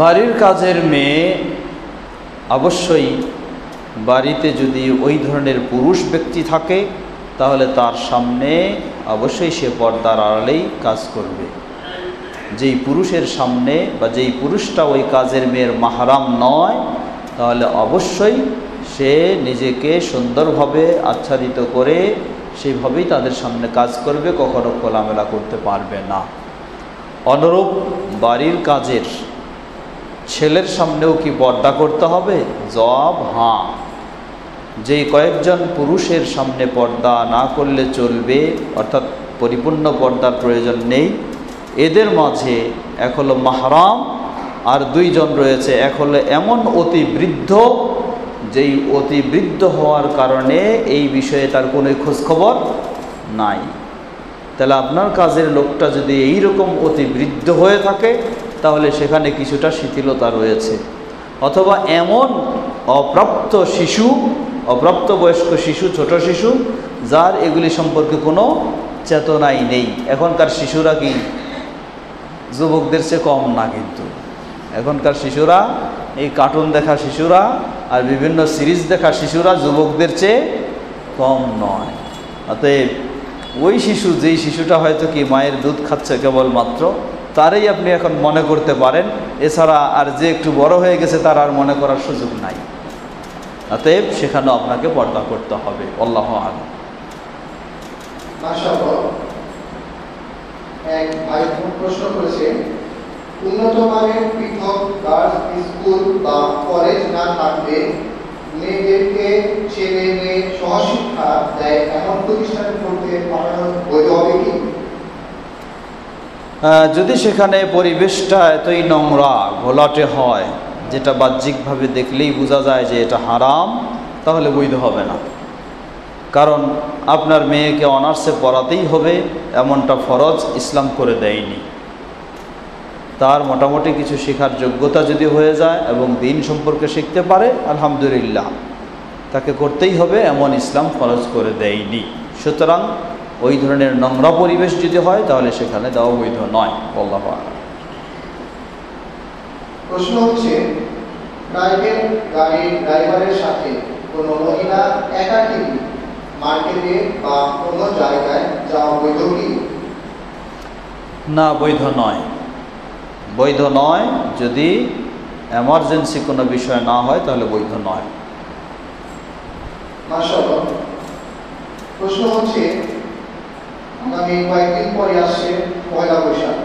বাড়ির কাজের মেয়ে অবশ্যই বাড়িতে যদি ওই ধরনের পুরুষ ব্যক্তি থাকে তাহলে তার সামনে অবশ্যই সে পর্দার আড়ালেই কাজ করবে। যেই পুরুষের সামনে বা যেই পুরুষটা ওই কাজের মেয়ের মাহরাম নয় তাহলে অবশ্যই সে নিজেকে সুন্দরভাবে আচ্ছাদিত করে সেইভাবেই তাদের সামনে কাজ করবে, কখনো খোলামেলা করতে পারবে না। অনুরূপ বাড়ির কাজের ছেলের সামনেও কি পর্দা করতে হবে? জবাব হ্যাঁ। যেই কয়েকজন পুরুষের সামনে পর্দা না করলে চলবে, অর্থাৎ পরিপূর্ণ পর্দার প্রয়োজন নেই, এদের মাঝে এক হলো মাহরাম আর দুইজন রয়েছে। এক হলো এমন অতি বৃদ্ধ, যেই অতি বৃদ্ধ হওয়ার কারণে এই বিষয়ে তার কোনো খোঁজখবর নাই। তাহলে আপনার কাজের লোকটা যদি এই রকম অতি বৃদ্ধ হয়ে থাকে তাহলে সেখানে কিছুটা শিথিলতা রয়েছে। অথবা এমন অপ্রাপ্ত শিশু, অপ্রাপ্তবয়স্ক শিশু, ছোট শিশু, যার এগুলি সম্পর্কে কোনো চেতনাই নেই। এখনকার শিশুরা কি যুবকদের চেয়ে কম না, কিন্তু এখনকার শিশুরা, এই কার্টুন দেখা শিশুরা আর বিভিন্ন সিরিজ দেখা শিশুরা যুবকদের চেয়ে কম নয়। অতএব ওই শিশু, যেই শিশুটা হয়তো কি মায়ের দুধ খাচ্ছে কেবলমাত্র, তারই আপনি এখন মনে করতে পারেন, এছাড়া আর যে একটু বড় হয়ে গেছে তার আর মনে করার সুযোগ নাই। অতএব সেখানেও আপনাকে পর্দা করতে হবে। আল্লাহু আ'লাম। মাশাআল্লাহ। এক ভাই প্রশ্ন করেছে, উন্নত মানের পৃথক গার্লস স্কুল বা কলেজ না থাকলে মেয়েদেরকে ছেলে মেয়ে সহশিক্ষা দেয় এমন প্রতিষ্ঠানে পড়তে পাঠানো বৈধ হবে কি? যদি সেখানে পরিবেশটা এতই নোংরা ঘোলাটে হয়, যেটা বাহ্যিকভাবে দেখলেই বোঝা যায় যে এটা হারাম, তাহলে বৈধ হবে না। কারণ আপনার মেয়েকে অনার্সে পড়াতেই হবে এমনটা ফরজ ইসলাম করে দেয়নি। তার মোটামুটি কিছু শেখার যোগ্যতা যদি হয়ে যায় এবং দিন সম্পর্কে শিখতে পারে, আলহামদুলিল্লাহ, তাকে করতেই হবে এমন ইসলাম ফরজ করে দেয়নি। সুতরাং ওই ধরনের নোংরা পরিবেশ যদি হয় তাহলে সেখানে দেওয়া বৈধ নয়। আল্লাহু আ'লাম। প্রশ্ন হচ্ছে, প্রাইভেট গাড়ির ড্রাইভারের সাথে কোনো মহিলা একাকী মার্কেটে বা কোনো জায়গায় যাওয়া বৈধ কি? না, বৈধ নয়। বৈধ নয়। যদি এমার্জেন্সি কোনো বিষয় না হয় তাহলে বৈধ নয়। মাশাআল্লাহ। প্রশ্ন হচ্ছে, আগামী কয়েকদিন পরে আসছে পয়লা বৈশাখ।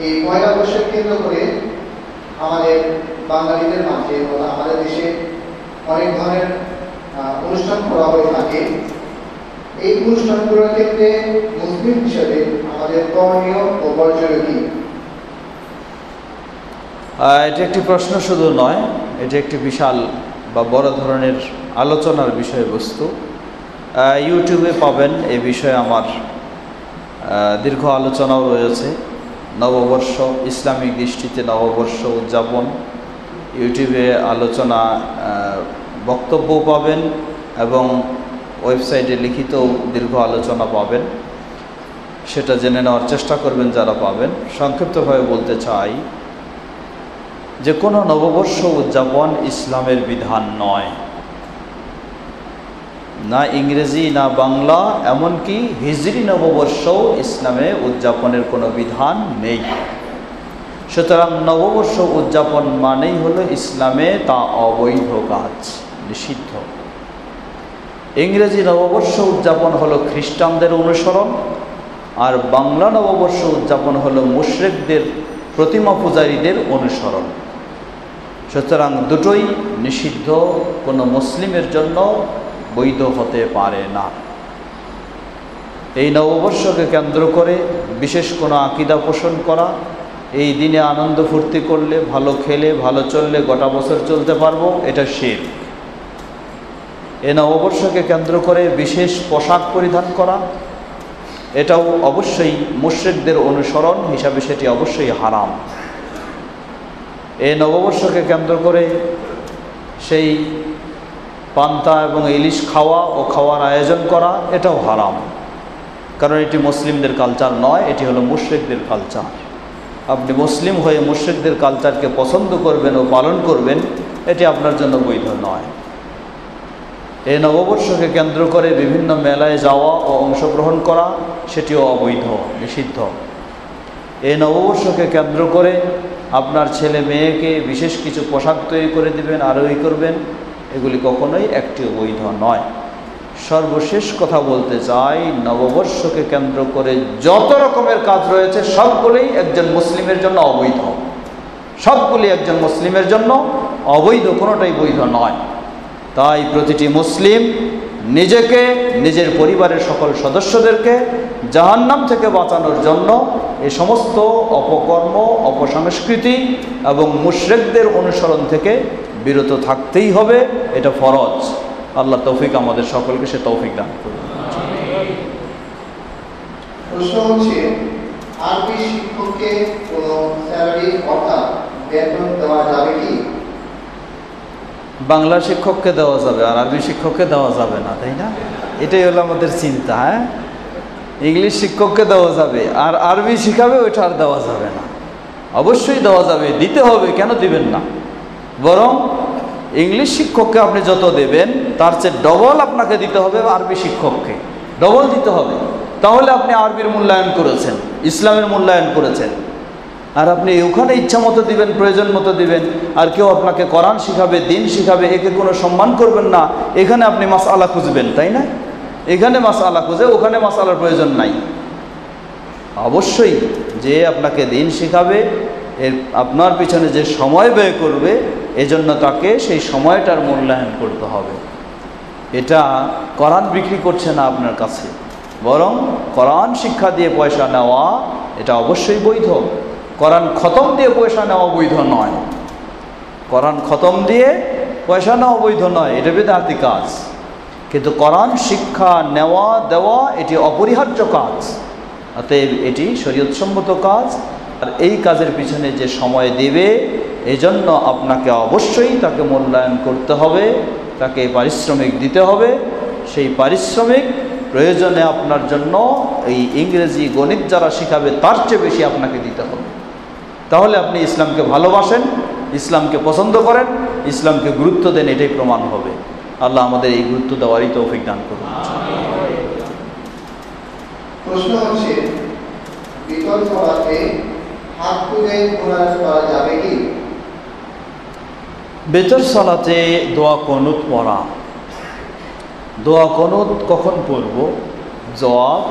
এই পয়লা বৈশাখ কেন্দ্র করে আমাদের বাঙালিদের মাঝে এবং আমাদের দেশে অনেক ধরনের অনুষ্ঠান করা হয়ে থাকে। এই অনুষ্ঠানগুলোর ক্ষেত্রে মুসলিম হিসেবে আমাদের করণীয় ও বর্জনীয় কি? এটা একটি প্রশ্ন শুধু নয়, এটা একটি বিশাল বা বড় ধরনের আলোচনার বিষয়বস্তু। ইউটিউবে পাবেন এ বিষয়ে আমার দীর্ঘ আলোচনাও রয়েছে। নববর্ষ, ইসলামিক দৃষ্টিতে নববর্ষ উদযাপন, ইউটিউবে আলোচনা, বক্তব্যও পাবেন এবং ওয়েবসাইটে লিখিত দীর্ঘ আলোচনা পাবেন। সেটা জেনে নেওয়ার চেষ্টা করবেন যারা পাবেন। সংক্ষিপ্তভাবে বলতে চাই যে কোনো নববর্ষ উদযাপন ইসলামের বিধান নয়, না ইংরেজি না বাংলা, এমনকি হিজরি নববর্ষও ইসলামে উদযাপনের কোনো বিধান নেই। সুতরাং নববর্ষ উদযাপন মানেই হলো ইসলামে তা অবৈধ কাজ, নিষিদ্ধ। ইংরেজি নববর্ষ উদযাপন হলো খ্রিস্টানদের অনুসরণ, আর বাংলা নববর্ষ উদযাপন হলো মুশরিকদের, প্রতিমা পূজারীদের অনুসরণ। সুতরাং দুটোই নিষিদ্ধ, কোনো মুসলিমের জন্য বৈধ হতে পারে না। এই নববর্ষকে কেন্দ্র করে বিশেষ কোনো আকীদা পোষণ করা এই দিনে আনন্দ ফুর্তি করলে, ভালো খেলে, ভালো চললে গোটা বছর চলতে পারবো, এটা শিরক। এই নববর্ষকে কেন্দ্র করে বিশেষ পোশাক পরিধান করা, এটাও অবশ্যই মুশরিকদের অনুসরণ হিসাবে সেটি অবশ্যই হারাম। এই নববর্ষকে কেন্দ্র করে সেই পান্তা এবং ইলিশ খাওয়া ও খাওয়ার আয়োজন করা, এটাও হারাম। কারণ এটি মুসলিমদের কালচার নয়, এটি হলো মুশরিকদের কালচার। আপনি মুসলিম হয়ে মুশরিকদের কালচারকে পছন্দ করবেন ও পালন করবেন, এটি আপনার জন্য বৈধ নয়। এই নববর্ষকে কেন্দ্র করে বিভিন্ন মেলায় যাওয়া ও অংশগ্রহণ করা, সেটিও অবৈধ, নিষিদ্ধ। এই নববর্ষকে কেন্দ্র করে আপনার ছেলে মেয়েকে বিশেষ কিছু পোশাক তৈরি করে দিবেন, আরও করবেন, এগুলি কখনোই একটিও বৈধ নয়। সর্বশেষ কথা বলতে চাই, নববর্ষকে কেন্দ্র করে যত রকমের কাজ রয়েছে সবগুলোই একজন মুসলিমের জন্য অবৈধ। সবগুলি একজন মুসলিমের জন্য অবৈধ, কোনোটাই বৈধ নয়। তাই প্রতিটি মুসলিম নিজেকে, নিজের পরিবারের সকল সদস্যদেরকে জাহান্নাম থেকে বাঁচানোর জন্য এই সমস্ত অপকর্ম, অপসংস্কৃতি এবং মুশরিকদের অনুসরণ থেকে বিরত থাকতেই হবে, এটা ফরজ। আল্লাহ তৌফিক আমাদের সকলকে সে তৌফিক দান করুন। প্রশ্ন হচ্ছে, আরবি শিক্ষককে কোনো স্যালারি অর্থাৎ বেতন দেওয়া যাবে কি? বাংলা শিক্ষককে দেওয়া যাবে, আর আরবি শিক্ষককে দেওয়া যাবে না, তাই না? এটাই হলো আমাদের চিন্তা। হ্যাঁ, ইংলিশ শিক্ষককে দেওয়া যাবে, আর আরবি শিখাবে, ওইটা আর দেওয়া যাবে না। অবশ্যই দেওয়া যাবে, দিতে হবে, কেন দিবেন না? বরং ইংলিশ শিক্ষককে আপনি যত দেবেন তার চেয়ে ডবল আপনাকে দিতে হবে আরবি শিক্ষককে, ডবল দিতে হবে। তাহলে আপনি আরবির মূল্যায়ন করেছেন, ইসলামের মূল্যায়ন করেছেন। আর আপনি ওখানে ইচ্ছা মতো দিবেন, প্রয়োজন মতো দিবেন, আর কেউ আপনাকে কোরআন শিখাবে, দিন শিখাবে, একে কোনো সম্মান করবেন না। এখানে আপনি মাসআলা খুঁজবেন, তাই না? এখানে মাসআলা খুঁজে ওখানে মাসআলার প্রয়োজন নাই। অবশ্যই যে আপনাকে দিন শিখাবে, এর আপনার পিছনে যে সময় ব্যয় করবে, এজন্য তাকে সেই সময়টার মূল্যায়ন করতে হবে। এটা কোরআন বিক্রি করছে না আপনার কাছে, বরং কোরআন শিক্ষা দিয়ে পয়সা নেওয়া এটা অবশ্যই বৈধ। কোরআন খতম দিয়ে পয়সা নেওয়া বৈধ নয়। কোরআন খতম দিয়ে পয়সা নেওয়া বৈধ নয়, এটা বিদআতি কাজ। কিন্তু কোরআন শিক্ষা নেওয়া দেওয়া এটি অপরিহার্য কাজ, অতএব এটি শরীয়তসম্মত কাজ। আর এই কাজের পিছনে যে সময় দেবে, এজন্য আপনাকে অবশ্যই তাকে মূল্যায়ন করতে হবে, তাকে পারিশ্রমিক দিতে হবে। সেই পারিশ্রমিক প্রয়োজনে আপনার জন্য এই ইংরেজি, গণিত যারা শিখাবে তার চেয়ে বেশি আপনাকে দিতে হবে। তাহলে আপনি ইসলামকে ভালোবাসেন, ইসলামকে পছন্দ করেন, ইসলামকে গুরুত্ব দেন, এটাই প্রমাণ হবে। আল্লাহ আমাদের এই গুরুত্ব দেওয়ারই তৌফিক দান করুন। প্রশ্ন হচ্ছে, বিতর সালাতে হাত তুলে মুনাজাত করা যাবে কি? বেতর সালাতে দোয়া কুনুত পড়া, দোয়া কুনুত কখন পড়ব? জবাব,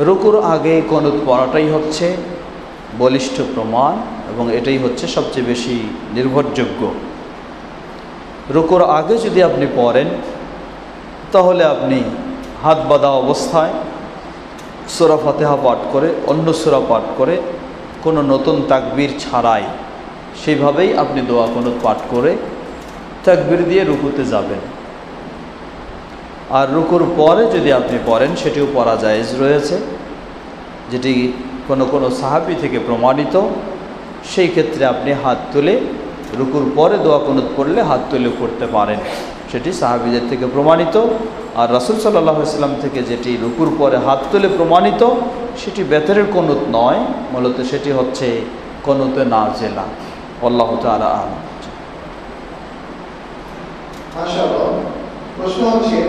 রুকুর আগে কুনুত পড়াটাই হচ্ছে বলিষ্ঠ প্রমাণ, এবং এটাই হচ্ছে সবচেয়ে বেশি নির্ভরযোগ্য। রুকুর আগে যদি আপনি পড়েন, তাহলে আপনি হাত বাঁধা অবস্থায় সূরা ফাতিহা পাঠ করে, অন্য সূরা পাঠ করে, কোনো নতুন তাকবীর ছাড়াই সেইভাবেই আপনি দোয়া কুনুত পাঠ করে তাকবীর দিয়ে রুকুতে যাবেন। আর রুকুর পরে যদি আপনি পড়েন, সেটিও পড়া জায়েজ রয়েছে, যেটি কোনো সাহাবী থেকে প্রমাণিত। সেই ক্ষেত্রে আপনি হাত তুলে রুকুর পরে দোয়া কুনুত পড়লে হাত তুলে পড়তে পারেন, সেটি সাহাবীদের থেকে প্রমাণিত। আর রাসূল সাল্লাল্লাহু আলাইহি ওয়াসাল্লাম থেকে যেটি রুকুর পরে হাত তুলে প্রমাণিত, সেটি বেতরের কুনুত নয়, মূলত সেটি হচ্ছে কুনুতে নাজিলা। আল্লাহু তাআলা আ'লাম। মাশাআল্লাহ। প্রশ্ন হচ্ছে,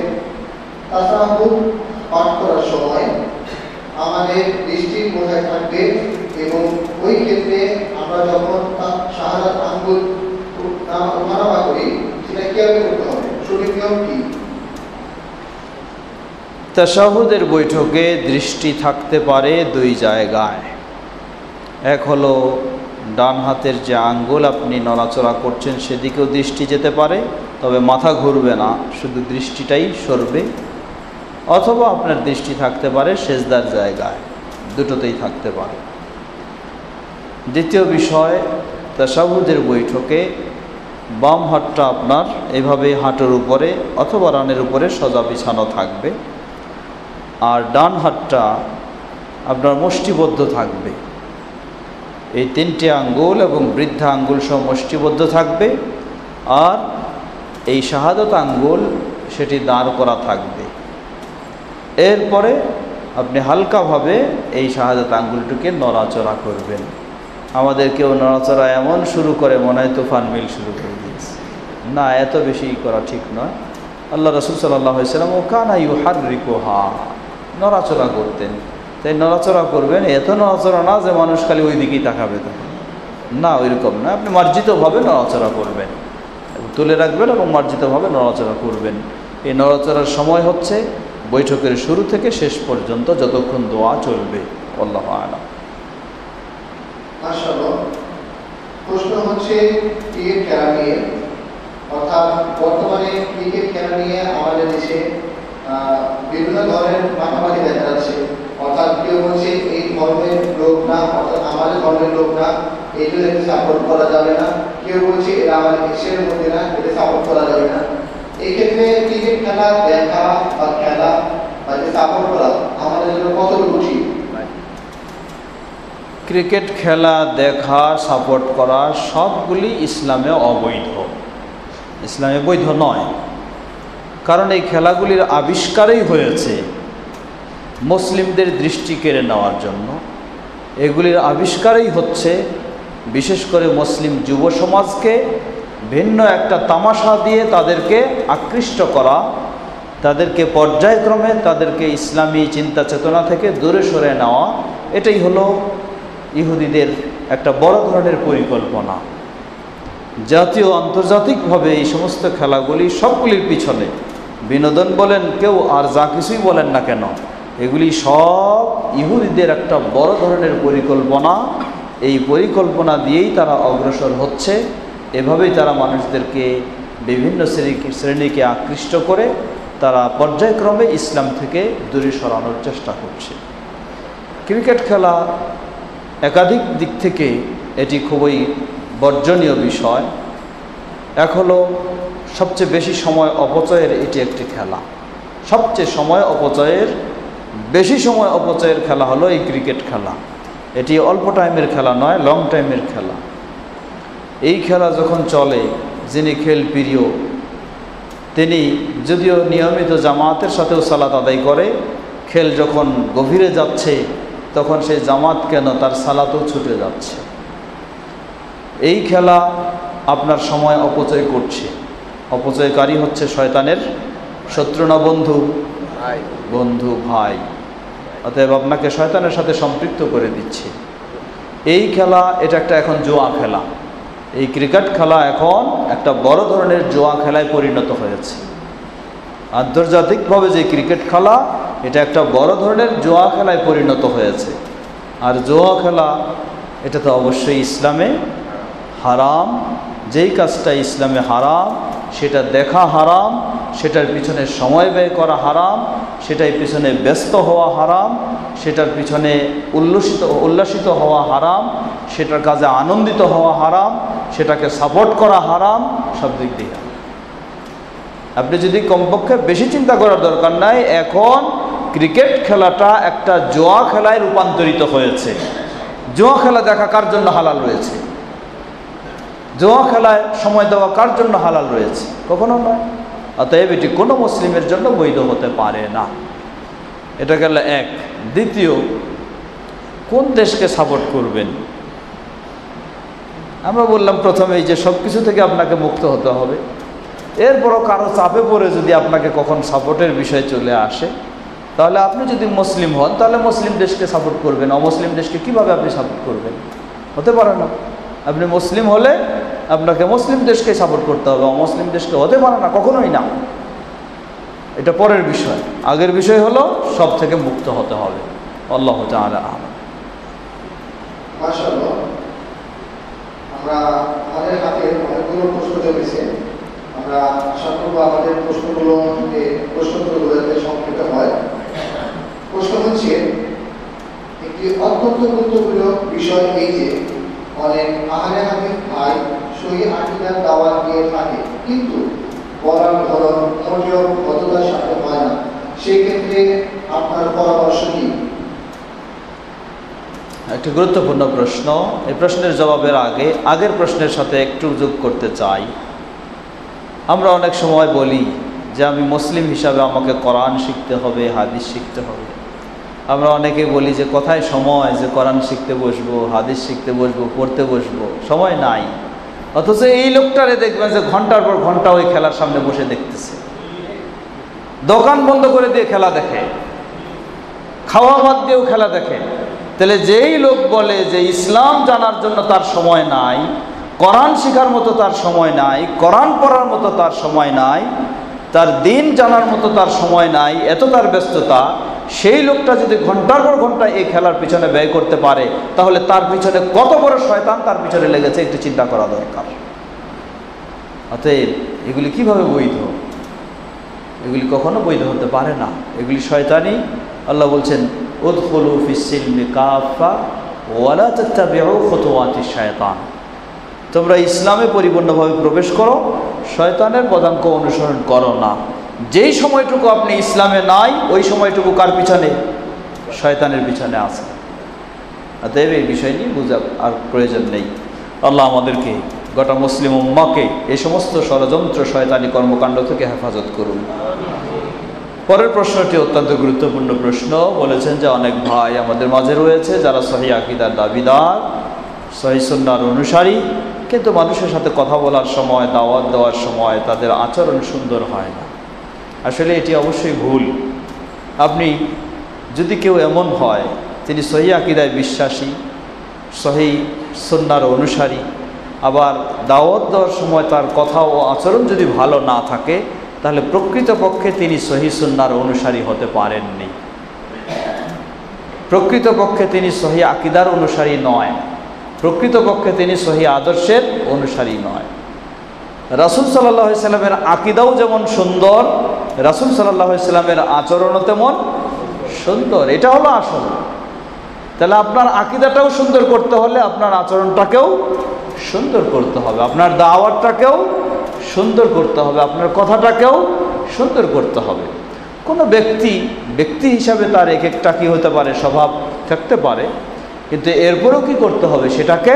তাসাহুদ পাঠ করার সময় আমাদের দৃষ্টি কোথায় থাকবে, এবং ওই ক্ষেত্রে আমরা যখন শাহাদাত আঙ্গুল উঠানামা করি, সেটা কিভাবে করতে হবে, সঠিক নিয়ম কি? তাশাহুদের বৈঠকে দৃষ্টি থাকতে পারে দুই জায়গায়। এক হলো ডান হাতের যে আঙ্গুল আপনি নড়াচড়া করছেন সেদিকেও দৃষ্টি যেতে পারে, তবে মাথা ঘুরবে না, শুধু দৃষ্টিটাই সরবে। অথবা আপনার দৃষ্টি থাকতে পারে সেজদার জায়গায়, দুটোতেই থাকতে পারে। দ্বিতীয় বিষয়, তাশাহুদের বৈঠকে বাম হাতটা আপনার এভাবে হাঁটুর উপরে অথবা রানের উপরে সোজা বিছানো থাকবে, আর ডান হাতটা আপনার মুষ্টিবদ্ধ থাকবে। এই তিনটে আঙ্গুল এবং বৃদ্ধা আঙ্গুল সহ মুষ্টিবদ্ধ থাকবে, আর এই শাহাদত আঙ্গুল সেটি দাঁড় করা থাকবে। এরপরে আপনি হালকাভাবে এই শাহাদত আঙ্গুলটিকে নড়াচড়া করবেন। আমাদের কেউ নড়াচড়া এমন শুরু করে মনে হয় তুফান মিল শুরু করে দিয়েছে। না, এত বেশি করা ঠিক নয়। আল্লাহ রাসূল সাল্লাল্লাহু আলাইহি ওয়াসাল্লাম কানা ইউহাররিকুহা, নড়াচড়া করতেন। তাই নড়াচড়া করবেন, এত নড়াচড়া না যে মানুষ খালি ওই দিকেই তাকাবে, তখন না, ওইরকম না। আপনি মার্জিতভাবে নড়াচড়া করবেন, তুলে রাখবেন এবং মার্জিতভাবে নড়াচড়া করবেন। এই নড়াচড়ার সময় হচ্ছে বৈঠকের শুরু থেকে শেষ পর্যন্ত, যতক্ষণ দোয়া চলবে। আল্লাহু আ'লাম। মাশাআল্লাহ। প্রশ্ন হচ্ছে ক্রিকেট খেলা নিয়ে, অর্থাৎ বর্তমানে ক্রিকেট খেলা নিয়ে আমাদের দেশে বিভিন্ন ধরনের মাতামাতি দেখা যাচ্ছে। অর্থাৎ কেউ বলছে এই ধর্মের লোক না, অর্থাৎ আমাদের ধর্মের লোক না, এই জন্য একে সাপোর্ট করা যাবে না। কেউ বলছে এরা আমাদের দেশের মধ্যে না, একে সাপোর্ট করা যাবে না। এই ক্ষেত্রে ক্রিকেট খেলা দেখা বা খেলা বা সাপোর্ট করা আমাদের জন্য কতটুকু ঠিক? ক্রিকেট খেলা দেখা, সাপোর্ট করা সবগুলি ইসলামে অবৈধ, ইসলামে বৈধ নয়। কারণ এই খেলাগুলির আবিষ্কারই হয়েছে মুসলিমদের দৃষ্টি কেড়ে নেওয়ার জন্য। এগুলির আবিষ্কারই হচ্ছে বিশেষ করে মুসলিম যুব সমাজকে ভিন্ন একটা তামাশা দিয়ে তাদেরকে আকৃষ্ট করা, তাদেরকে পর্যায়ক্রমে তাদেরকে ইসলামী চিন্তা চেতনা থেকে দূরে সরে নেওয়া। এটাই হলো ইহুদিদের একটা বড় ধরনের পরিকল্পনা। জাতীয় আন্তর্জাতিকভাবে এই সমস্ত খেলাগুলি সবগুলির পিছনে বিনোদন বলেন কেউ আর যা কিছুই বলেন না কেন, এগুলি সব ইহুদিদের একটা বড় ধরনের পরিকল্পনা। এই পরিকল্পনা দিয়েই তারা অগ্রসর হচ্ছে। এভাবেই তারা মানুষদেরকে বিভিন্ন শ্রেণীকে আকৃষ্ট করে তারা পর্যায়ক্রমে ইসলাম থেকে দূরে সরানোর চেষ্টা করছে। ক্রিকেট খেলা একাধিক দিক থেকে এটি খুবই বর্জনীয় বিষয়। এক হলো সবচেয়ে বেশি সময় অপচয়ের এটি একটি খেলা। সবচেয়ে বেশি সময় অপচয়ের খেলা হলো এই ক্রিকেট খেলা। এটি অল্প টাইমের খেলা নয়, লং টাইমের খেলা। এই খেলা যখন চলে, যিনি খেল প্রিয় তিনি যদিও নিয়মিত জামাতের সাথেও সালাত আদায় করে, খেল যখন গভীরে যাচ্ছে তখন সেই জামাত কেন তার সালাতও ছুটে যাচ্ছে। এই খেলা আপনার সময় অপচয় করছে। অপচয়কারী হচ্ছে শয়তানের শত্রু না বন্ধু? বন্ধু, ভাই। অতএব আপনাকে শয়তানের সাথে সম্পৃক্ত করে দিচ্ছে এই খেলা। এটা একটা এখন জুয়া খেলা। এই ক্রিকেট খেলা এখন একটা বড় ধরনের জুয়া খেলায় পরিণত হয়েছে। আন্তর্জাতিকভাবে যে ক্রিকেট খেলা, এটা একটা বড় ধরনের জুয়া খেলায় পরিণত হয়েছে। আর জুয়া খেলা এটা তো অবশ্যই ইসলামে হারাম। যেই কাজটা ইসলামে হারাম সেটা দেখা হারাম, সেটার পিছনে সময় ব্যয় করা হারাম, সেটার পিছনে ব্যস্ত হওয়া হারাম, সেটার পিছনে উল্লাসিত হওয়া হারাম, সেটার কাজে আনন্দিত হওয়া হারাম, সেটাকে সাপোর্ট করা হারাম। সব দিক দিয়ে আপনি যদি কমপক্ষে বেশি চিন্তা করার দরকার নাই। এখন ক্রিকেট খেলাটা একটা জুয়া খেলায় রূপান্তরিত হয়েছে। জুয়া খেলা দেখা কার জন্য হালাল রয়েছে? জুয়া খেলায় সময় দেওয়া কার জন্য হালাল রয়েছে? কখনো নয়। অতএব এটি কোনো মুসলিমের জন্য বৈধ হতে পারে না। এটা গেল এক। দ্বিতীয়, কোন দেশকে সাপোর্ট করবেন? আমরা বললাম প্রথমেই যে সব কিছু থেকে আপনাকে মুক্ত হতে হবে। এরপরও কারো চাপে পড়ে যদি আপনাকে কখন সাপোর্টের বিষয় চলে আসে, তাহলে আপনি যদি মুসলিম হন তাহলে মুসলিম দেশকে সাপোর্ট করবেন। অমুসলিম দেশকে কিভাবে আপনি সাপোর্ট করবেন? হতে পারে না। আপনি মুসলিম হলে আপনাকে মুসলিম দেশকে সাপোর্ট করতে হবে, অমুসলিম দেশকে হতে পারে না, কখনোই না। এটা পরের বিষয়। আগের বিষয় হলো সব থেকে মুক্ত হতে হবে। আল্লাহু তাআলা আ'লাম। মাশাআল্লাহ। আমরা আমাদের হাতে অনেকগুলো প্রশ্ন জমেছে। আমরা আশা করবো আমাদের প্রশ্নগুলো যাতে সংক্ষিপ্ত হয়। প্রশ্ন হচ্ছে, একটি অত্যন্ত গুরুত্বপূর্ণ বিষয় এই যে অনেক আহলে হাদিস ভাই সহি আকীদার দাওয়াত দিয়ে থাকে, কিন্তু বলার ধরন মোটেও সততার সাথে হয় না। সেই ক্ষেত্রে আপনার পরামর্শ কি? একটি গুরুত্বপূর্ণ প্রশ্ন। এই প্রশ্নের জবাবের আগে আগের প্রশ্নের সাথে একটু যোগ করতে চাই। আমরা অনেক সময় বলি যে আমি মুসলিম হিসাবে আমাকে কোরআন শিখতে হবে, হাদিস শিখতে হবে। আমরা অনেকে বলি যে কোথায় সময় যে কোরআন শিখতে বসবো, হাদিস শিখতে বসবো, পড়তে বসবো, সময় নাই। অথচ এই লোকটারে দেখবেন যে ঘন্টার পর ঘন্টা ওই খেলার সামনে বসে দেখতেছে, দোকান বন্ধ করে দিয়ে খেলা দেখে, খাওয়া বাদ দিয়েও খেলা দেখে। তাহলে যেই লোক বলে যে ইসলাম জানার জন্য তার সময় নাই, কোরআন শেখার মতো তার সময় নাই, কোরআন পড়ার মতো তার সময় নাই, তার দিন জানার মতো তার সময় নাই, এত তার ব্যস্ততা, সেই লোকটা যদি ঘন্টার পর ঘন্টা এই খেলার পিছনে ব্যয় করতে পারে, তাহলে তার পিছনে কত বড় শয়তান তার পিছনে লেগেছে একটু চিন্তা করা দরকার। অতএব এগুলি কিভাবে বৈধ? এগুলি কখনো বৈধ হতে পারে না, এগুলি শয়তানি। আল্লাহ বলছেন উদখুলু ফিস সিলমি কাফা ওয়ালা তাত্তাবিউ খুতুওয়াতিশ শায়তান, তোমরা ইসলামে পরিপূর্ণভাবে প্রবেশ করো, শয়তানের পদাঙ্ক অনুসরণ করো না। যেই সময়টুকু আপনি ইসলামে নাই, ওই সময়টুকু কার পিছনে? শয়তানের পিছনে আছে। অতএব এই বিষয় নিয়ে বুঝার আর প্রয়োজন নেই। আল্লাহ আমাদেরকে, গোটা মুসলিম উম্মাহকে এই সমস্ত ষড়যন্ত্র শয়তানি কর্মকাণ্ড থেকে হেফাজত করুন। পরের প্রশ্নটি অত্যন্ত গুরুত্বপূর্ণ প্রশ্ন। বলেছেন যে অনেক ভাই আমাদের মাঝে রয়েছে যারা সহিহ আকীদার দাবিদার, সহিহ সুন্নাহর অনুসারী, কিন্তু মানুষের সাথে কথা বলার সময়, দাওয়াত দেওয়ার সময় তাদের আচরণ সুন্দর হয় না। আসলে এটি অবশ্যই ভুল। আপনি যদি কেউ এমন হয় তিনি সহিহ আকীদায় বিশ্বাসী, সহিহ সুন্নাহর অনুসারী, আবার দাওয়াত দেওয়ার সময় তার কথা ও আচরণ যদি ভালো না থাকে, তাহলে প্রকৃতপক্ষে তিনি সহিহ সুন্নাহর অনুসারী হতে পারেননি। প্রকৃতপক্ষে তিনি সহিহ আকীদার অনুসারী নয়, প্রকৃতপক্ষে তিনি সহিহ আদর্শের অনুসারী নয়। রাসূল সাল্লাল্লাহু আলাইহি সাল্লামের আকীদাও যেমন সুন্দর, রাসূল সাল্লাল্লাহু আলাইহি সাল্লামের আচরণও তেমন সুন্দর। এটা হলো আসল। তাহলে আপনার আকীদাটাও সুন্দর করতে হলে আপনার আচরণটাকেও সুন্দর করতে হবে, আপনার দাওয়াতটাকেও সুন্দর করতে হবে, আপনার কথাটাকেও সুন্দর করতে হবে। কোনো ব্যক্তি হিসাবে তার এক একটা কী হতে পারে, স্বভাব থাকতে পারে, কিন্তু এরপরেও কি করতে হবে, সেটাকে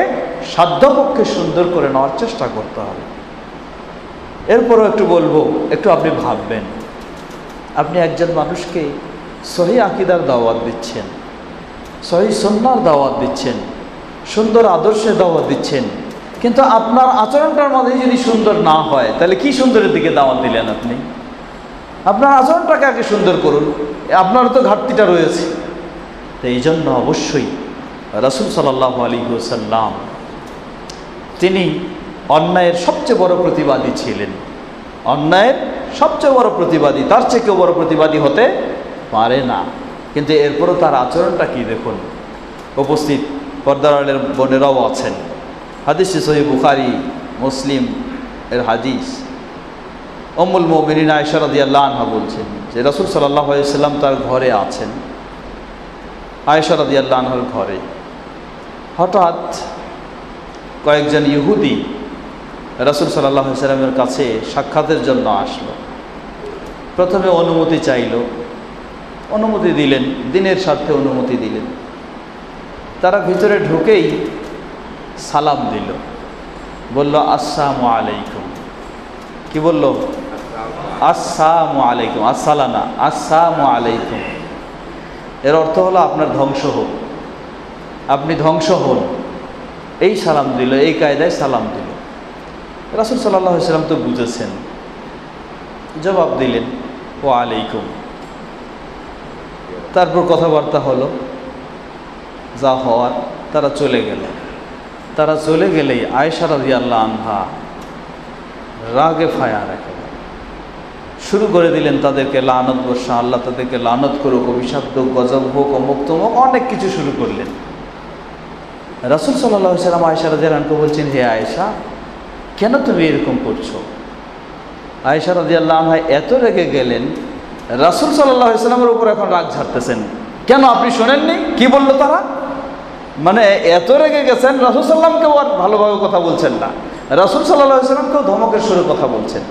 সাধ্যপক্ষে সুন্দর করে নেওয়ার চেষ্টা করতে হবে। এরপরও একটু বলবো, একটু আপনি ভাববেন, আপনি একজন মানুষকে সহিহ আকীদার দাওয়াত দিচ্ছেন, সহিহ সুন্নাহর দাওয়াত দিচ্ছেন, সুন্দর আদর্শের দাওয়াত দিচ্ছেন, কিন্তু আপনার আচরণটার মধ্যে যদি সুন্দর না হয়, তাহলে কি সুন্দরের দিকে দাওয়াত দিলেন আপনি? আপনার আচরণটাকে আগে সুন্দর করুন, আপনার তো ঘাটতিটা রয়েছে। তো এই জন্য অবশ্যই রাসূল সাল্লাল্লাহু আলাইহি ওয়াসাল্লাম তিনি অন্যায়ের সবচেয়ে বড় প্রতিবাদী ছিলেন। অন্যায়ের সবচেয়ে বড় প্রতিবাদী, তার চেয়ে কেউ বড় প্রতিবাদী হতে পারে না। কিন্তু এরপরও তার আচরণটা কি দেখুন। উপস্থিত পর্দার আড়ালের বোনেরাও আছেন, হাদিস সহিহ বুখারী মুসলিম এর হাদিস। উম্মুল মুমিনিন আয়েশা রাদিয়াল্লাহু আনহা বলছেন যে রাসূল সাল্লাল্লাহু আলাইহি ওয়াসাল্লাম তার ঘরে আছেন। আয়েশা রাদিয়াল্লাহু আনহার ঘরে হঠাৎ কয়েকজন ইহুদি রাসূল সাল্লাল্লাহু আলাইহি ওয়াসাল্লামের কাছে সাক্ষাতের জন্য আসলো। প্রথমে অনুমতি চাইল, অনুমতি দিলেন, দিনের স্বার্থে অনুমতি দিলেন। তারা ভিতরে ঢুকেই সালাম দিল, বলল আসসালামু আলাইকুম। কি বলল? আসসালামু আলাইকুম, আসসালানা, আসসালামু আলাইকুম। এর অর্থ হলো আপনার ধ্বংস হোক, আপনি ধ্বংস হন, এই সালাম দিল, এই কায়দায় সালাম দিল। রাসূল সাল্লাল্লাহু আলাইহি ওয়াসাল্লাম তো বুঝেছেন, জবাব দিলেন ওয়া আলাইকুম। তারপর কথাবার্তা হলো, যা হওয়ার। তারা চলে গেল। তারা চলে গেলেই আয়েশা রাদিয়াল্লাহু আনহা রাগে ফায়ার একেবারে শুরু করে দিলেন তাদেরকে লানত বর্ষা, আল্লাহ তাদেরকে লানত করুক, অভিশাপ হোক, গজব হোক, অমুক তমুক, অনেক কিছু শুরু করলেন। রাসূল সাল্লাল্লাহু আলাইহি ওয়াসাল্লাম আয়েশা রাদিয়াল্লাহু আনহা বলছেন, হে আয়েশা, কেন তুমি এরকম করছো? আয়েশা রাদিয়াল্লাহু আনহা এত রেগে গেলেন, রাসূল সাল্লাল্লাহু আলাইহি ওয়াসাল্লামের উপর এখন রাগ ঝাড়তেছেন। কেন আপনি শোনেননি? কি বললো তারা? মানে এত রেগে গেছেন, রাসূল সাল্লামকেও আর ভালোভাবে কথা বলছেন না, রাসূল সাল্লাল্লাহু আলাইহি সাল্লামকেও ধমকের সুরে কথা বলছেন।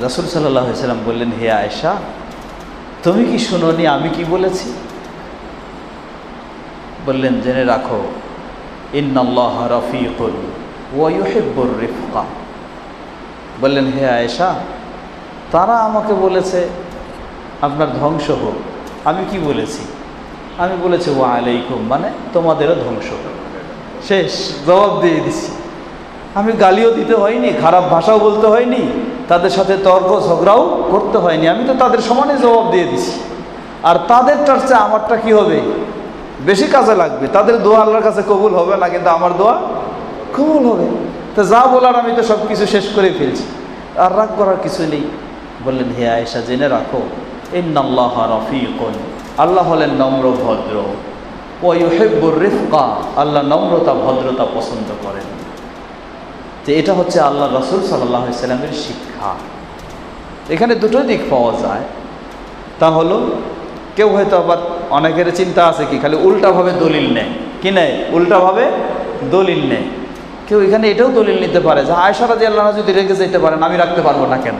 রাসূল সাল্লাল্লাহু আলাইহি সাল্লাম বললেন, হে আয়েশা, তুমি কি শুনোনি আমি কি বলেছি? বললেন, জেনে রাখো, ইন্নাল্লাহা রাফিকুন ওয়া ইউহিব্বুর রিফকা। বললেন, হে আয়েশা, তারা আমাকে বলেছে আপনার ধ্বংস হোক। আমি কি বলেছি? আমি বলেছি ওয়া আলাইকুম, মানে তোমাদেরও ধ্বংস হোক। শেষ, জবাব দিয়ে দিছি। আমি গালিও দিতে হয়নি, খারাপ ভাষাও বলতে হয়নি, তাদের সাথে তর্ক ঝগড়াও করতে হয়নি, আমি তো তাদের সমানে জবাব দিয়ে দিছি। আর তাদেরটার চেয়ে আমারটা কি হবে? বেশি কাজে লাগবে। তাদের দোয়া আল্লাহর কাছে কবুল হবে না, কিন্তু আমার দোয়া কবুল হবে। তো যা বলার আমি তো সব কিছু শেষ করে ফেলছি, আর রাগ করার কিছু নেই। বললেন, হে আয়েশা, জেনে রাখো, ইন্নাল্লাহা রাফিকুন, আল্লাহ হলেন নম্র ভদ্র, ওয়া ইউহিব্বুর রিফকা, আল্লাহ নম্রতা ভদ্রতা পছন্দ করেন। যে এটা হচ্ছে আল্লাহ রাসূল সাল্লাল্লাহু আলাইহি সাল্লামের শিক্ষা। এখানে দুটো দিক পাওয়া যায়। তা হলো, কেউ হয়তো আবার অনেকের চিন্তা আছে কি খালি উল্টাভাবে দলিল নেয়, কি নেয়? উল্টাভাবে দলিল নেয়। কেউ এখানে এটাও দলিল নিতে পারে যে আয়েশা রাদিয়াল্লাহু আনহা যদি রেখে যেতে পারেন আমি রাখতে পারবো না কেন?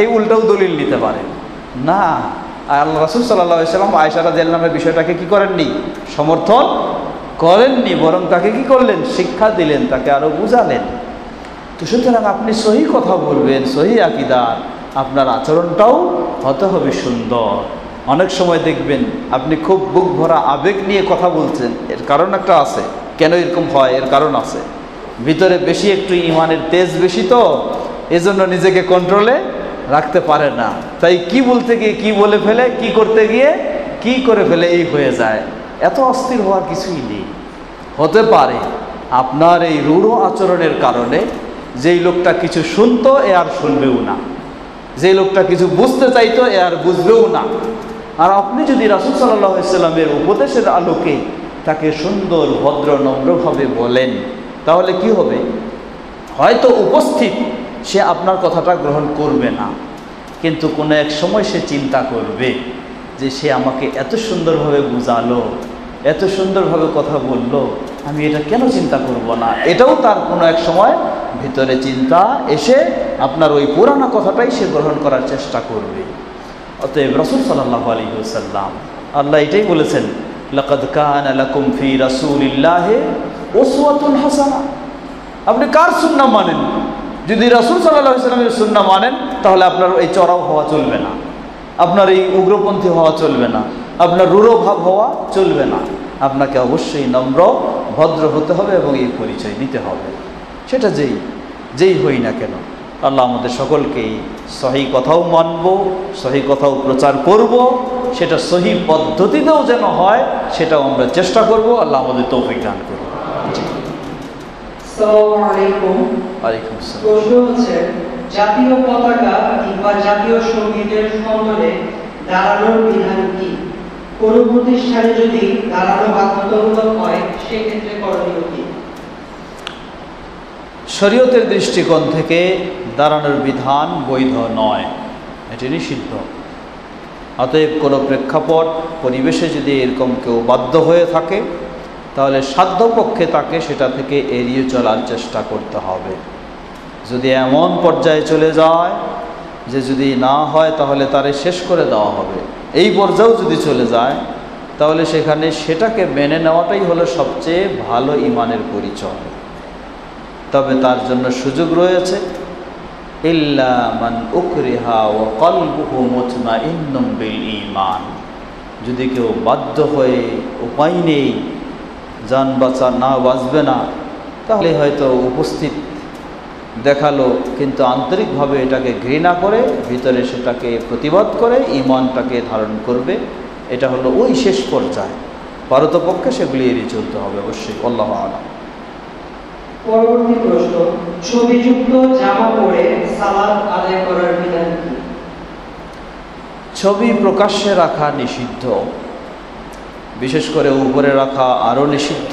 এই উল্টাও দলিল নিতে পারে না। আল্লাহ রাসূল সাল্লাল্লাহু আলাইহি সাল্লাম আয়েশা রাদিয়াল্লাহু আনহার বিষয়টাকে কি করেননি? সমর্থন করেননি, বরং তাকে কি করলেন? শিক্ষা দিলেন, তাকে আরো বুঝালেন। তো সুতরাং আপনি সহি কথা বলবেন, সহি আকীদার, আপনার আচরণটাও হতে হবে সুন্দর। অনেক সময় দেখবেন আপনি খুব বুক ভরা আবেগ নিয়ে কথা বলছেন, এর কারণ একটা আছে। কেন এরকম হয়? এর কারণ আছে। ভিতরে বেশি একটু ইমানের তেজ বেশি, তো এজন্য নিজেকে কন্ট্রোলে রাখতে পারে না। তাই কি বলতে গিয়ে কি বলে ফেলে, কি করতে গিয়ে কি করে ফেলে, এই হয়ে যায়। এত অস্থির হওয়ার কিছুই নেই। হতে পারে আপনার এই রূঢ় আচরণের কারণে যেই লোকটা কিছু শুনতো এ আর শুনবেও না, যেই লোকটা কিছু বুঝতে চাইতো এ আর বুঝবেও না। আর আপনি যদি রাসূল সাল্লাল্লাহু আলাইহি সাল্লামের উপদেশের আলোকে তাকে সুন্দর ভদ্র নম্রভাবে বলেন, তাহলে কি হবে? হয়তো উপস্থিত সে আপনার কথাটা গ্রহণ করবে না, কিন্তু কোনো এক সময় সে চিন্তা করবে যে সে আমাকে এত সুন্দরভাবে বুঝালো, এত সুন্দরভাবে কথা বলল, আমি এটা কেন চিন্তা করব না? এটাও তার কোনো এক সময় ভিতরে চিন্তা এসে আপনার ওই পুরানো কথাটাই সে গ্রহণ করার চেষ্টা করবে। অতএব রাসূল সাল্লাল্লাহু আলাইহি ওয়াসাল্লাম আল্লাহ এটাই বলেছেন, লাকাদ কানা লাকুম ফি রাসূলিল্লাহি উসওয়াতুন হাসানাহ। আপনি কার সুন্নাহ মানেন? যদি রাসূল সাল্লাল্লাহু আলাইহি ওয়াসাল্লামের সুন্নাহ মানেন, তাহলে আপনার এই চড়াও হওয়া চলবে না, আপনার এই উগ্রপন্থী হওয়া চলবে না, আপনার রূঢ় ভাব হওয়া চলবে না। আপনাকে অবশ্যই নম্র ভদ্র হতে হবে এবং এই পরিচয় নিতে হবে, সেটা যেই হই না কেন। আল্লাহ আমাদের সকলকেই সহি কথাও মানব, সহি কথাও প্রচার করব, সেটা সহি পদ্ধতিতেও যেন হয় সেটাও আমরা চেষ্টা করব। আল্লাহ আমাদের তৌফিক দান করুন। আসসালামু আলাইকুম। ওয়ালাইকুম আসসালাম। প্রশ্ন হচ্ছে, জাতীয় পতাকা কিংবা জাতীয় সঙ্গীতের সম্মানে দাঁড়ানোর বিধান কি? কোন প্রতিষ্ঠানে যদি দাঁড়ানো বাধ্যতামূলক হয় সেক্ষেত্রে করণীয় কি? শরীয়তের দৃষ্টিকোণ থেকে দাঁড়ানোর বিধান বৈধ নয়, এটি নিষিদ্ধ। অতএব কোনো প্রেক্ষাপট পরিবেশে যদি এরকম কেউ বাধ্য হয়ে থাকে, তাহলে সাধ্যপক্ষে তাকে সেটা থেকে এড়িয়ে চলার চেষ্টা করতে হবে। যদি এমন পর্যায়ে চলে যায় যে যদি না হয় তাহলে তারে শেষ করে দেওয়া হবে, এই পর্যায়েও যদি চলে যায়, তাহলে সেখানে সেটাকে মেনে নেওয়াটাই হলো সবচেয়ে ভালো ইমানের পরিচয়। তবে তার জন্য সুযোগ রয়েছে, ইল্লা মান উকরিহা ওয়া কলবুহু মুতমাইন্নুম বিল ঈমান। যদি কেউ বাধ্য হয়ে উপায় নেই, জান বাঁচা না বাঁচবে না, তাহলে হয়তো উপস্থিত দেখালো, কিন্তু আন্তরিকভাবে এটাকে ঘৃণা করে ভিতরে সেটাকে প্রতিবাদ করে ঈমানটাকে ধারণ করবে। এটা হলো ওই শেষ পর্যায়ে। পারতপক্ষে সেগুলি এড়িয়ে চলতে হবে অবশ্যই। আল্লাহু আ'লাম। পরবর্তী প্রশ্ন, ছবিযুক্ত জামা পরে সালাত আদায় করার বিধান কি? ছবি প্রকাশ্যে রাখা নিষিদ্ধ, বিশেষ করে উপরে রাখা আরও নিষিদ্ধ।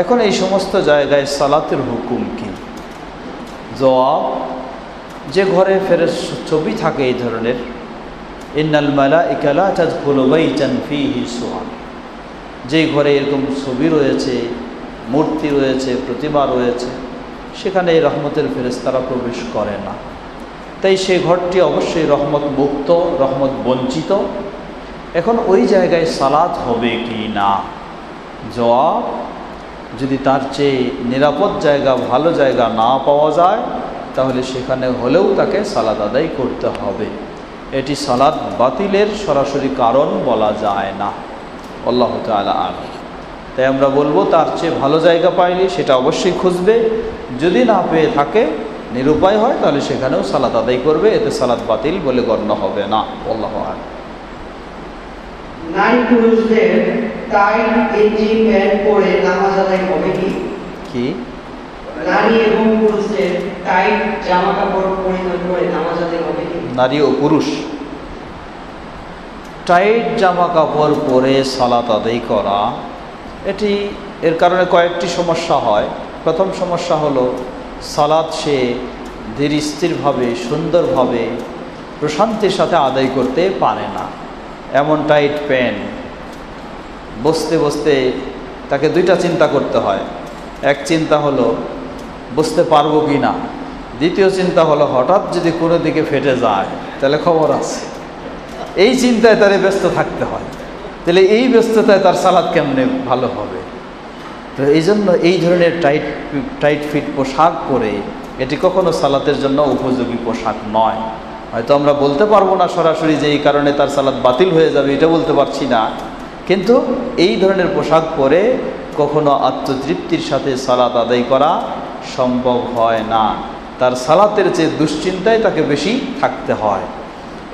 এখন এই সমস্ত জায়গায় সালাতের হুকুম কি? জবাব, যে ঘরে ছবি থাকে এই ধরনের, ইন্নাল মালাইকা লা তাদখুলু বাইতান ফীহি সুওয়ার, যেই ঘরে এরকম ছবি রয়েছে, মূর্তি রয়েছে, প্রতিমা রয়েছে, সেখানে এই রহমতের ফেরেশতারা প্রবেশ করে না। তাই সেই ঘরটি অবশ্যই রহমত মুক্ত, রহমত বঞ্চিত। এখন ওই জায়গায় সালাত হবে কি না? জবাব, যদি তার চেয়ে নিরাপদ জায়গা, ভালো জায়গা না পাওয়া যায়, তাহলে সেখানে হলেও তাকে সালাত আদায় করতে হবে। এটি সালাত বাতিলের সরাসরি কারণ বলা যায় না। আল্লাহু তাআলা আলাম। তাই আমরা বলবো, তার চেয়ে ভালো জায়গা পাইলে সেটা অবশ্যই খুঁজবে। যদি না পেয়ে থাকে, নিরুপায় হয়, তাহলে সেখানেও সালাত আদায় করবে। এতে সালাত বাতিল বলে গণ্য হবে না। আল্লাহু আলাম। নারী পুরুষদের টাইট গেঞ্জি প্যান্ট পরে নামাজ আদায় হবে কি? কি? নারী এবং পুরুষদের টাইট জামা কাপড় পরিধান করে নামাজ আদায় হবে কি? নারী ও পুরুষ টাইট জামা কাপড় পরে সালাত আদায় করা, এর কারণে কয়েকটি সমস্যা হয়। প্রথম সমস্যা হলো, সালাত সে ধীর স্থিরভাবে, সুন্দরভাবে, প্রশান্তির সাথে আদায় করতে পারে না। এমন টাইট প্যান্ট, বসতে বসতে তাকে দুইটা চিন্তা করতে হয়। এক চিন্তা হলো বসতে পারবো কি না, দ্বিতীয় চিন্তা হলো হঠাৎ যদি কোনো দিকে ফেটে যায় তাহলে খবর আছে। এই চিন্তায় তারে ব্যস্ত থাকতে হয়। তাহলে এই ব্যস্ততায় তার সালাত কেমনে ভালো হবে? তো এই জন্য এই ধরনের টাইট ফিট পোশাক পরে এটি কখনো সালাতের জন্য উপযোগী পোশাক নয়। হয়তো আমরা বলতে পারবো না সরাসরি যে এই কারণে তার সালাত বাতিল হয়ে যাবে, এটা বলতে পারছি না, কিন্তু এই ধরনের পোশাক পরে কখনো আত্মতৃপ্তির সাথে সালাত আদায় করা সম্ভব হয় না। তার সালাতের চেয়ে দুশ্চিন্তায় তাকে বেশি থাকতে হয়।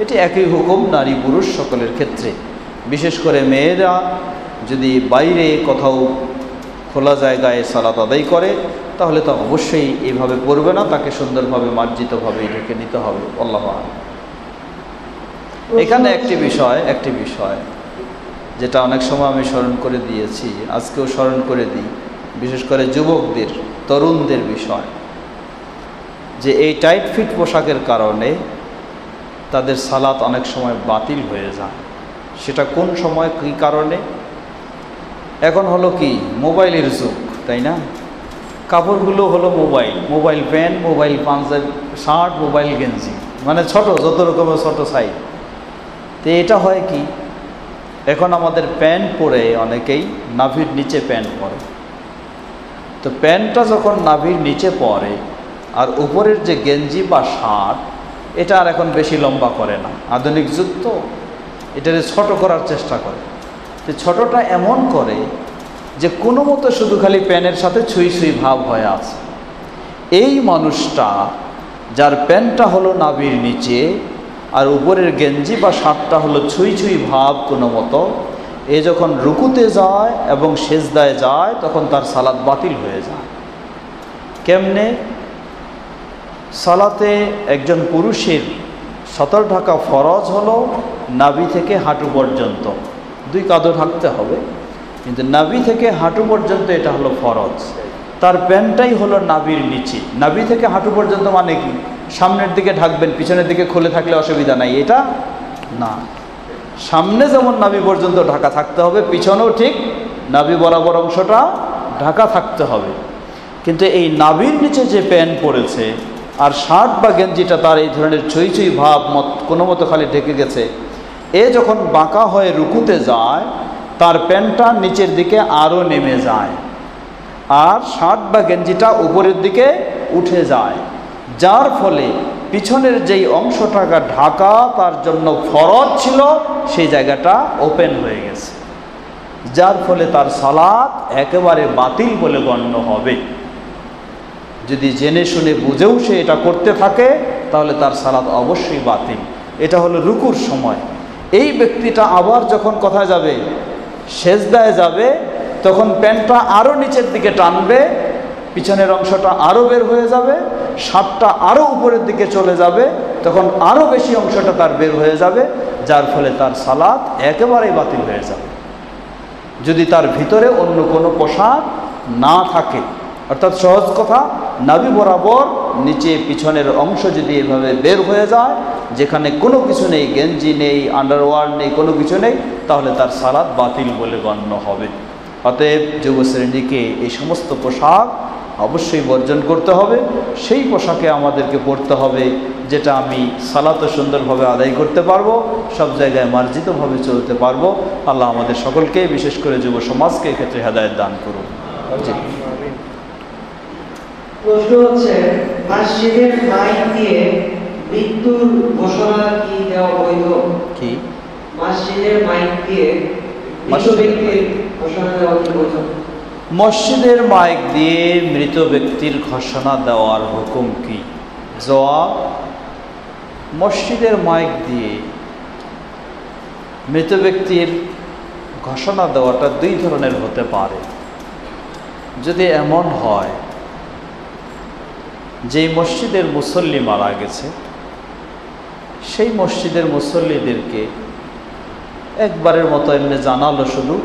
এটি একই হুকুম নারী পুরুষ সকলের ক্ষেত্রে। বিশেষ করে মেয়েরা যদি বাইরে কোথাও খোলা জায়গায় সালাত আদায় করে, তাহলে তো অবশ্যই এইভাবে পড়বে না, তাকে সুন্দরভাবে মার্জিতভাবে ঢেকে নিতে হবে। আল্লাহু আ'লাম। এখানে একটি বিষয় যেটা অনেক সময় আমি স্মরণ করে দিয়েছি, আজকেও স্মরণ করে দিই, বিশেষ করে যুবকদের, তরুণদের বিষয়, যে এই টাইট ফিট পোশাকের কারণে তাদের সালাত অনেক সময় বাতিল হয়ে যায়। সেটা কোন সময়, কী কারণে? এখন হলো কি, মোবাইলের যুগ, তাই না? কাপড়গুলো হলো mobile pant, mobile panjabi, shirt, mobile গেঞ্জি, মানে ছোট, যত রকমের ছোট সাইজ। তো এটা হয় কি, এখন আমাদের প্যান্ট পরে অনেকেই নাভির নিচে প্যান্ট পরে। তো প্যান্টটা যখন নাভির নিচে পরে, আর উপরের যে গেঞ্জি বা শার্ট, এটা আর এখন বেশি লম্বা করে না। আধুনিক যুগ তো, এটাকে ছোট করার চেষ্টা করে। তো ছোটটা এমন করে যে কোনো মতো শুধু খালি প্যান্টের সাথে ছুঁই ছুঁই ভাব হয়ে আছে। এই মানুষটা, যার প্যান্টটা হলো নাভির নিচে আর উপরের গেঞ্জি বা শার্টটা হলো ছুঁই ছুঁই ভাব কোনো মতো, এ যখন রুকুতে যায় এবং সেজদায় যায়, তখন তার সালাত বাতিল হয়ে যায়। কেমনে? সালাতে একজন পুরুষের সতর ঢাকা ফরজ হলো নাভি থেকে হাঁটু পর্যন্ত, দুই কাঁধও ঢাকতে হবে, কিন্তু নাভি থেকে হাঁটু পর্যন্ত এটা হলো ফরজ। তার প্যান্টটাই হলো নাভির নিচে। নাভি থেকে হাঁটু পর্যন্ত মানে কি, সামনের দিকে ঢাকবেন, পিছনের দিকে খুলে থাকলে অসুবিধা নাই, এটা না। সামনে যেমন নাভি পর্যন্ত ঢাকা থাকতে হবে, পিছনেও ঠিক নাভি বরাবর অংশটা ঢাকা থাকতে হবে। কিন্তু এই নাভির নিচে যে প্যান্ট পরেছে আর শার্ট বা গেঞ্জিটা তার এই ধরনের ছুঁই ছুঁই ভাব কোনো মতো খালি ঢেকে গেছে, এ যখন বাঁকা হয়ে রুকুতে যায়, তার প্যান্টটা নিচের দিকে আরও নেমে যায়, আর শার্ট বা গেঞ্জিটা উপরের দিকে উঠে যায়, যার ফলে পিছনের যেই অংশটা ঢাকা তার জন্য ফরজ ছিল, সেই জায়গাটা ওপেন হয়ে গেছে, যার ফলে তার সালাত একেবারে বাতিল বলে গণ্য হবে। যদি জেনে শুনে বুঝেও সে এটা করতে থাকে, তাহলে তার সালাত অবশ্যই বাতিল। এটা হলো রুকুর সময়। এই ব্যক্তিটা আবার যখন কোথায় যাবে, সেজদায় যাবে, তখন প্যান্টটা আরও নিচের দিকে টানবে, পিছনের অংশটা আরও বের হয়ে যাবে, শার্টটা আরও উপরের দিকে চলে যাবে, তখন আরও বেশি অংশটা তার বের হয়ে যাবে, যার ফলে তার সালাত একেবারেই বাতিল হয়ে যাবে। যদি তার ভিতরে অন্য কোনো পোশাক না থাকে, অর্থাৎ সহজ কথা, নাভি বরাবর নিচে পিছনের অংশ যদি এভাবে বের হয়ে যায়, যেখানে কোনো কিছু নেই, গেঞ্জি নেই, আন্ডারওয়্যার নেই, কোনো কিছু নেই, তাহলে তার সালাত বাতিল বলে গণ্য হবে। অতএব যুব শ্রেণীকে এই সমস্ত পোশাক অবশ্যই বর্জন করতে হবে। সেই পোশাকে আমাদেরকে পড়তে হবে যেটা আমি সালাতও সুন্দরভাবে আদায় করতে পারবো, সব জায়গায় মার্জিতভাবে চলতে পারবো। আল্লাহ আমাদের সকলকে, বিশেষ করে যুব সমাজকে এক্ষেত্রে হেদায়েত দান করুন। জি। প্রশ্ন হচ্ছে, মসজিদের মাইক দিয়ে মৃত্যুর ঘোষণা কি দেওয়া বৈধ? কি? মসজিদের মাইক দিয়ে মৃত ব্যক্তির ঘোষণা দেওয়া কি বৈধ? মসজিদের মাইক দিয়ে মৃত ব্যক্তির ঘোষণা দেওয়ার হুকুম কি? জবাব, মসজিদের মাইক দিয়ে মৃত ব্যক্তির ঘোষণা দেওয়াটা দুই ধরনের হতে পারে। যদি এমন হয় যেই মসজিদের মুসল্লি মারা গেছে, সেই মসজিদের মুসল্লিদেরকে একবারের মতো এমনি জানালো শুধু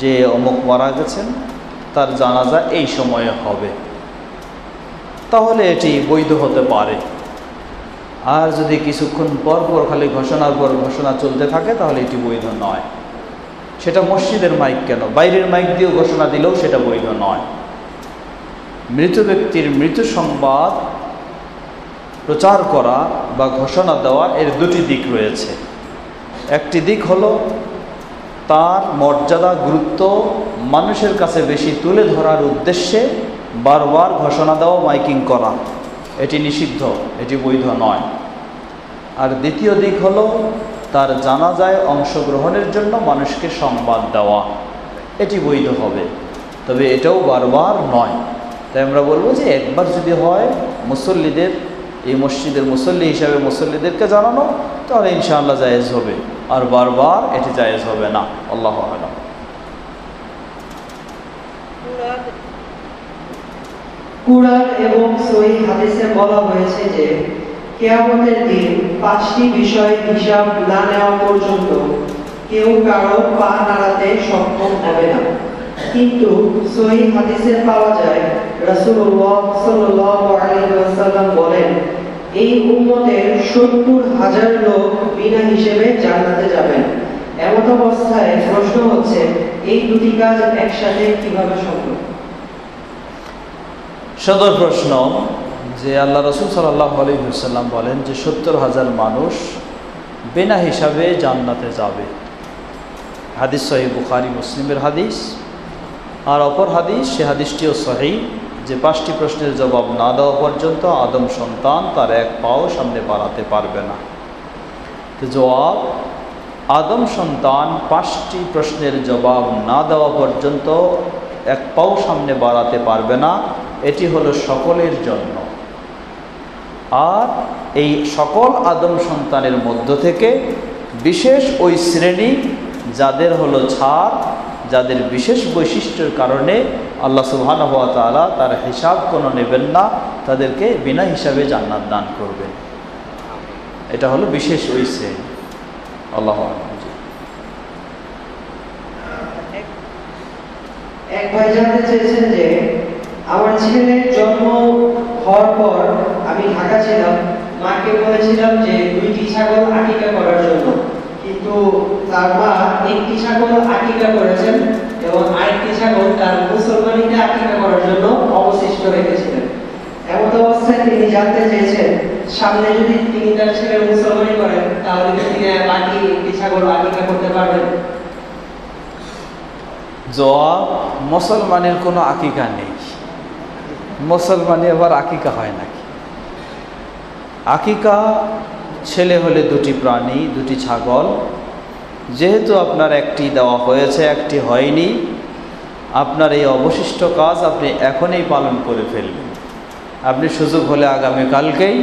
যে অমুক মারা গেছেন, তার জানাজা এই সময়ে হবে, তাহলে এটি বৈধ হতে পারে। আর যদি কিছুক্ষণ পর পর খালি ঘোষণার পর ঘোষণা চলতে থাকে তাহলে এটি বৈধ নয়। সেটা মসজিদের মাইক কেন, বাইরের মাইক দিয়েও ঘোষণা দিলেও সেটা বৈধ নয়। মৃত ব্যক্তির মৃত্যু সংবাদ প্রচার করা বা ঘোষণা দেওয়া, এর দুটি দিক রয়েছে। একটি দিক হলো তার মর্যাদা, গুরুত্ব মানুষের কাছে বেশি তুলে ধরার উদ্দেশ্যে বারবার ঘোষণা দেওয়া, মাইকিং করা, এটি নিষিদ্ধ, এটি বৈধ নয়। আর দ্বিতীয় দিক হলো তার জানাজায় অংশগ্রহণের জন্য মানুষকে সংবাদ দেওয়া, এটি বৈধ হবে, তবে এটাও বারবার নয়। তাই আমরা বলবো যে একবার যদি হয় মুসল্লিদের, এই মসজিদের মুসল্লি হিসাবে মুসল্লিদেরকে জানানো, তাহলে ইনশাআল্লাহ জায়েজ হবে, আর বারবার এটি জায়েজ হবে না। আল্লাহু আ'লাম। কুরআন এবং সহিহ হাদিসে বলা হয়েছে যে কিয়ামতের দিন 5টি বিষয় হিসাব না নেওয়া পর্যন্ত কেউ কারো পা নাড়াতে সক্ষম হবে না। কিন্তু সহিহ হাদিসে পাওয়া যায় রাসূলুল্লাহ সাল্লাল্লাহু আলাইহি ওয়াসাল্লাম বলেন, এই উম্মতের 70,000 লোক বিনা হিসেবে জান্নাতে যাবেন। এমত অবস্থায় প্রশ্ন হচ্ছে, এই দুটি কাজ একসাথে কিভাবে সম্ভব? সদর প্রশ্ন যে আল্লাহ রাসূল সাল্লাল্লাহু আলাইহি ওয়াসাল্লাম বলেন যে 70,000 মানুষ বিনা হিসাবে জান্নাতে যাবে। হাদিস সহিহ বুখারী মুসলিমের হাদিস। আর অপর হাদিস, সে হাদিসটিও সহিহ, যে 5টি প্রশ্নের জবাব না দেওয়া পর্যন্ত আদম সন্তান তার এক পাও সামনে বাড়াতে পারবে না। তো জবাব, আদম সন্তান 5টি প্রশ্নের জবাব না দেওয়া পর্যন্ত এক পাও সামনে বাড়াতে পারবে না, এটি হলো সকলের জন্য। আর এই সকল আদম সন্তানের মধ্য থেকে বিশেষ ওই শ্রেণী যাদের হলো ছাড়, যাদের বিশেষ বৈশিষ্ট্যের কারণে আল্লাহ সুবহানাহু ওয়া তাআলা তার হিসাব কোনো নেবেন না, তাদেরকে বিনা হিসাবে জান্নাত দান করবেন। এটা হলো বিশেষ ওই শ্রেণী। আল্লাহু আকবার। এক ভাই জানতে চেয়েছেন যে আমার ছেলের জন্ম হওয়ার পর আমি ঢাকা ছিলাম, মাকে বলেছিলাম যে 2টি ছাগল আকিকা করার জন্য, কিন্তু তার মা 1টি ছাগল আকিকা করেছেন এবং আরেকটি ছাগল তার মুসলমানিতে আকিকা করার জন্য অবশিষ্ট রেখেছিলেন। এমন অবস্থায় তিনি জানতে চেয়েছেন, সামনে যদি তিনি তার ছেলের মুসলমানি করেন তাহলে কি তিনি বাকি 1টি ছাগল আকিকা করতে পারবেন? জবাব, মুসলমানের কোনো আকিকা নেই। মুসলমানে আবার আকিকা হয় নাকি? আকিকা ছেলে হলে 2টি প্রাণী, 2টি ছাগল। যেহেতু আপনার একটি দেওয়া হয়েছে, একটি হয়নি, আপনার এই অবশিষ্ট কাজ আপনি এখনই পালন করে ফেলবেন। আপনি সুযোগ হলে আগামীকালকেই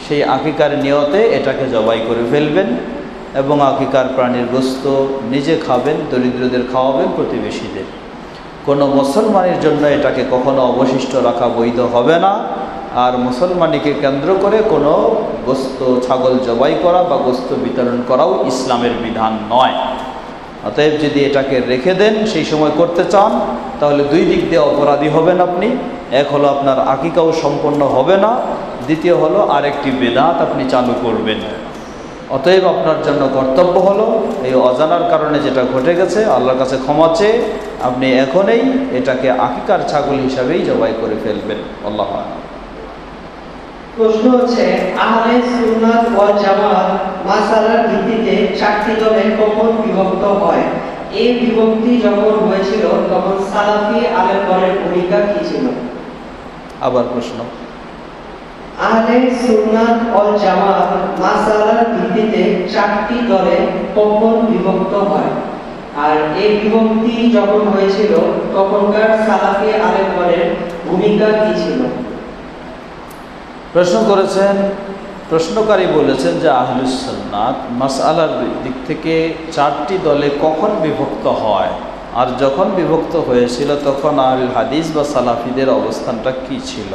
সেই আকিকার নিয়তে এটাকে জবাই করে ফেলবেন এবং আকিকার প্রাণীর গোশত নিজে খাবেন, দরিদ্রদের খাওয়াবেন, প্রতিবেশীদের। কোনো মুসলমানের জন্য এটাকে কখনো অবশিষ্ট রাখা বৈধ হবে না। আর মুসলমানিকে কেন্দ্র করে কোনো গোশত, ছাগল জবাই করা বা গোশত বিতরণ করাও ইসলামের বিধান নয়। অতএব যদি এটাকে রেখে দেন, সেই সময় করতে চান, তাহলে 2 দিক দিয়ে অপরাধী হবেন আপনি। এক হলো আপনার আকিকাও সম্পন্ন হবে না, দ্বিতীয় হলো আরেকটি বেদাত আপনি চালু করবেন। অতএব আপনার জন্য কর্তব্য হলো এই অজানার কারণে যেটা ঘটে গেছে আল্লাহর কাছে ক্ষমা চেয়ে আপনি এখনই এটাকে আকিকার ছাগল হিসাবেই জবাই করে ফেলবেন। আল্লাহ আ'লাম। প্রশ্ন হচ্ছে, আহলে সুন্নাত ওয়াল জামাত মাসালার ভিত্তিতে 4টি দলে কখন বিভক্ত হয়? এই বিভক্তি যখন হয়েছিল তখন সালাফি আলেমগণের ভূমিকা কি ছিল? আবার প্রশ্ন। আহলে সুন্নাত ওয়াল জামাত মাসালার ভিত্তিতে 4টি দলে কখন বিভক্ত হয়, আর এই বিভক্তি যখন হয়েছিল তখনকার সালাফি আলেমগণের ভূমিকা কি ছিল? প্রশ্ন করেছেন, প্রশ্নকারী বলেছেন যে আহলুস সুন্নাত মাসআলার দিক থেকে 4টি দলে কখন বিভক্ত হয়, আর যখন বিভক্ত হয়েছিল তখন আহলুল হাদিস বা সালাফিদের অবস্থানটা কি ছিল?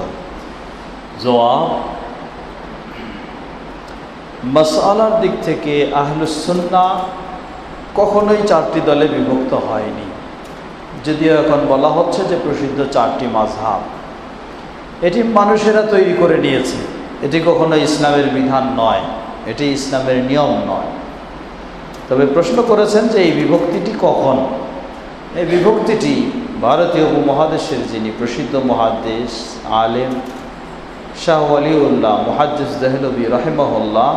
জবাব, মাসআলার দিক থেকে আহলুস সুন্নাহ কখনোই 4টি দলে বিভক্ত হয়নি। যদিও এখন বলা হচ্ছে যে প্রসিদ্ধ 4টি মাযহাব, এটি মানুষেরা তৈরি করে নিয়েছে, এটি কখনো ইসলামের বিধান নয়, এটি ইসলামের নিয়ম নয়। তবে প্রশ্ন করেছেন যে এই বিভক্তিটি কখন? এই বিভক্তিটি ভারতীয় উপমহাদেশের যিনি প্রসিদ্ধ মুহাদ্দিস আলেম শাহ ওয়ালিউল্লাহ মুহাদ্দিস দেহলভী রাহিমাহুল্লাহ,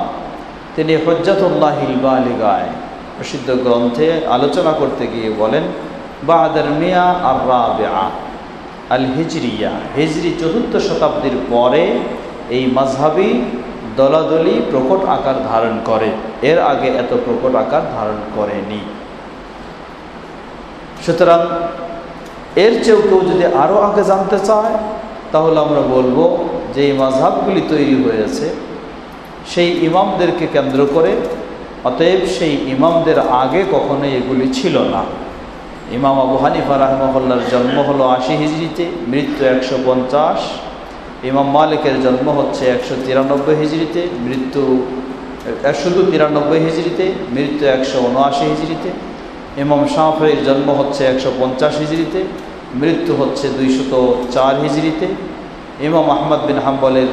তিনি হুজ্জাতুল্লাহিল বালিগায় প্রসিদ্ধ গ্রন্থে আলোচনা করতে গিয়ে বলেন, বা'দাল মিয়া আর রাবিআ আল হিজরিয়া, হিজরি 4th শতাব্দীর পরে এই মাযহাবি দলাদলি প্রকট আকার ধারণ করে, এর আগে এত প্রকট আকার ধারণ করেনি। সুতরাং এর চেয়েও কেউ যদি আরও আগে জানতে চায় তাহলে আমরা বলবো যে এই মাযহাবগুলি তৈরি হয়েছে সেই ইমামদেরকে কেন্দ্র করে, অতএব সেই ইমামদের আগে কখনোই এগুলি ছিল না। ইমাম আবু হানিফা রাহিমাহুল্লাহর জন্ম হলো 80 হিজরিতে, মৃত্যু 150। ইমাম মালিকের জন্ম হচ্ছে 193 হিজরিতে, মৃত্যু শুধু 93 হিজরিতে, মৃত্যু 179 হিজরিতে। ইমাম শাফিঈর জন্ম হচ্ছে 150 হিজরিতে, মৃত্যু হচ্ছে 204 হিজরিতে। ইমাম আহমদ বিন হাম্বলের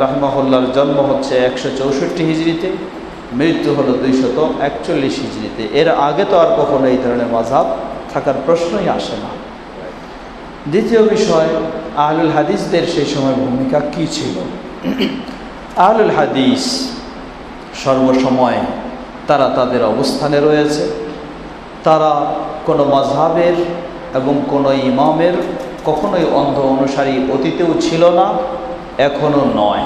রাহিমাহুল্লাহর জন্ম হচ্ছে 164 হিজরিতে, মৃত্যু হলো 241 হিজরিতে। এর আগে তো আর কখনো এই ধরনের মাযহাব থাকার প্রশ্নই আসে না। দ্বিতীয় বিষয়, আহলুল হাদিসদের সেই সময় ভূমিকা কি ছিল? আহলুল হাদিস সর্বসময় তারা তাদের অবস্থানে রয়েছে, তারা কোনো মাযহাবের এবং কোনো ইমামের কখনোই অন্ধ অনুসারী অতীতেও ছিল না, এখনও নয়।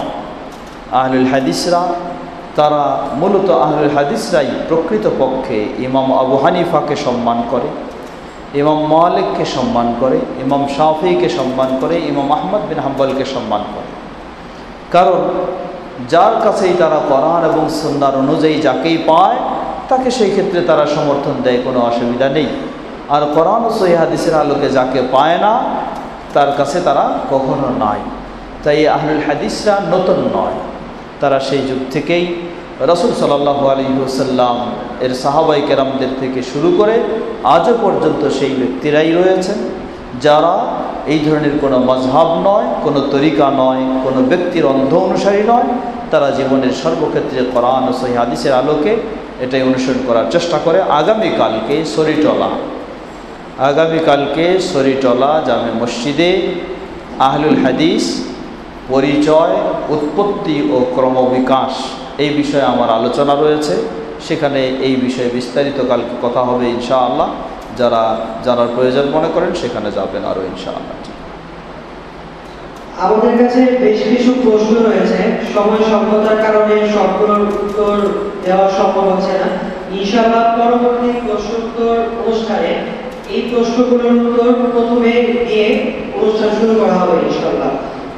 আহলুল হাদিসরা তারা মূলত আহলুল হাদিসরাই প্রকৃতপক্ষে ইমাম আবু হানিফাকে সম্মান করে, ইমাম মালিককে সম্মান করে, ইমাম শাফিঈকে সম্মান করে, ইমাম আহমদ বিন হাম্বলকে সম্মান করে। কারণ যার কাছেই তারা কোরআন এবং সুন্নাহর অনুযায়ী যাকেই পায় তাকে সেই ক্ষেত্রে তারা সমর্থন দেয়, কোনো অসুবিধা নেই। আর কোরআন ও সহিহ হাদিসের আলোকে যাকে পায় না তার কাছে তারা কখনো নাই। তাই আহলুল হাদিসরা নতুন নয়, তারা সেই যুগ থেকেই রাসূল সাল্লাল্লাহু আলাইহি ওয়াসাল্লাম এর সাহাবায়ে কেরামদের থেকে শুরু করে আজও পর্যন্ত সেই ব্যক্তিরাই রয়েছেন যারা এই ধরনের কোনো মাযহাব নয়, কোনো তরিকা নয়, কোনো ব্যক্তির অন্ধ অনুসারী নয়। তারা জীবনের সর্বক্ষেত্রে কোরআন ও সহিহ হাদিসের আলোকে এটাই অনুসরণ করার চেষ্টা করে। আগামীকালকে সরিটলা জামে মসজিদে আহলুল হাদিস পরিচয়, উৎপত্তি ও ক্রমবিকাশ এই বিষয়ে আমার আলোচনা রয়েছে, সেখানে এই বিষয়ে বিস্তারিত কালকে কথা হবে ইনশাআল্লাহ। যারা জানার প্রয়োজন মনে করেন সেখানে যাবেন আরও ইনশাআল্লাহ। আমাদের কাছে বেশ কিছু প্রশ্ন রয়েছে, সময় স্বল্পতার কারণে সবগুলোর উত্তর দেওয়া সম্ভব হচ্ছে না। ইনশাআল্লাহ পরবর্তী প্রশ্নোত্তর অনুষ্ঠানে এই প্রশ্নগুলোর উত্তর প্রথমে দিয়ে অনুষ্ঠান শুরু করা হবে ইনশাআল্লাহ।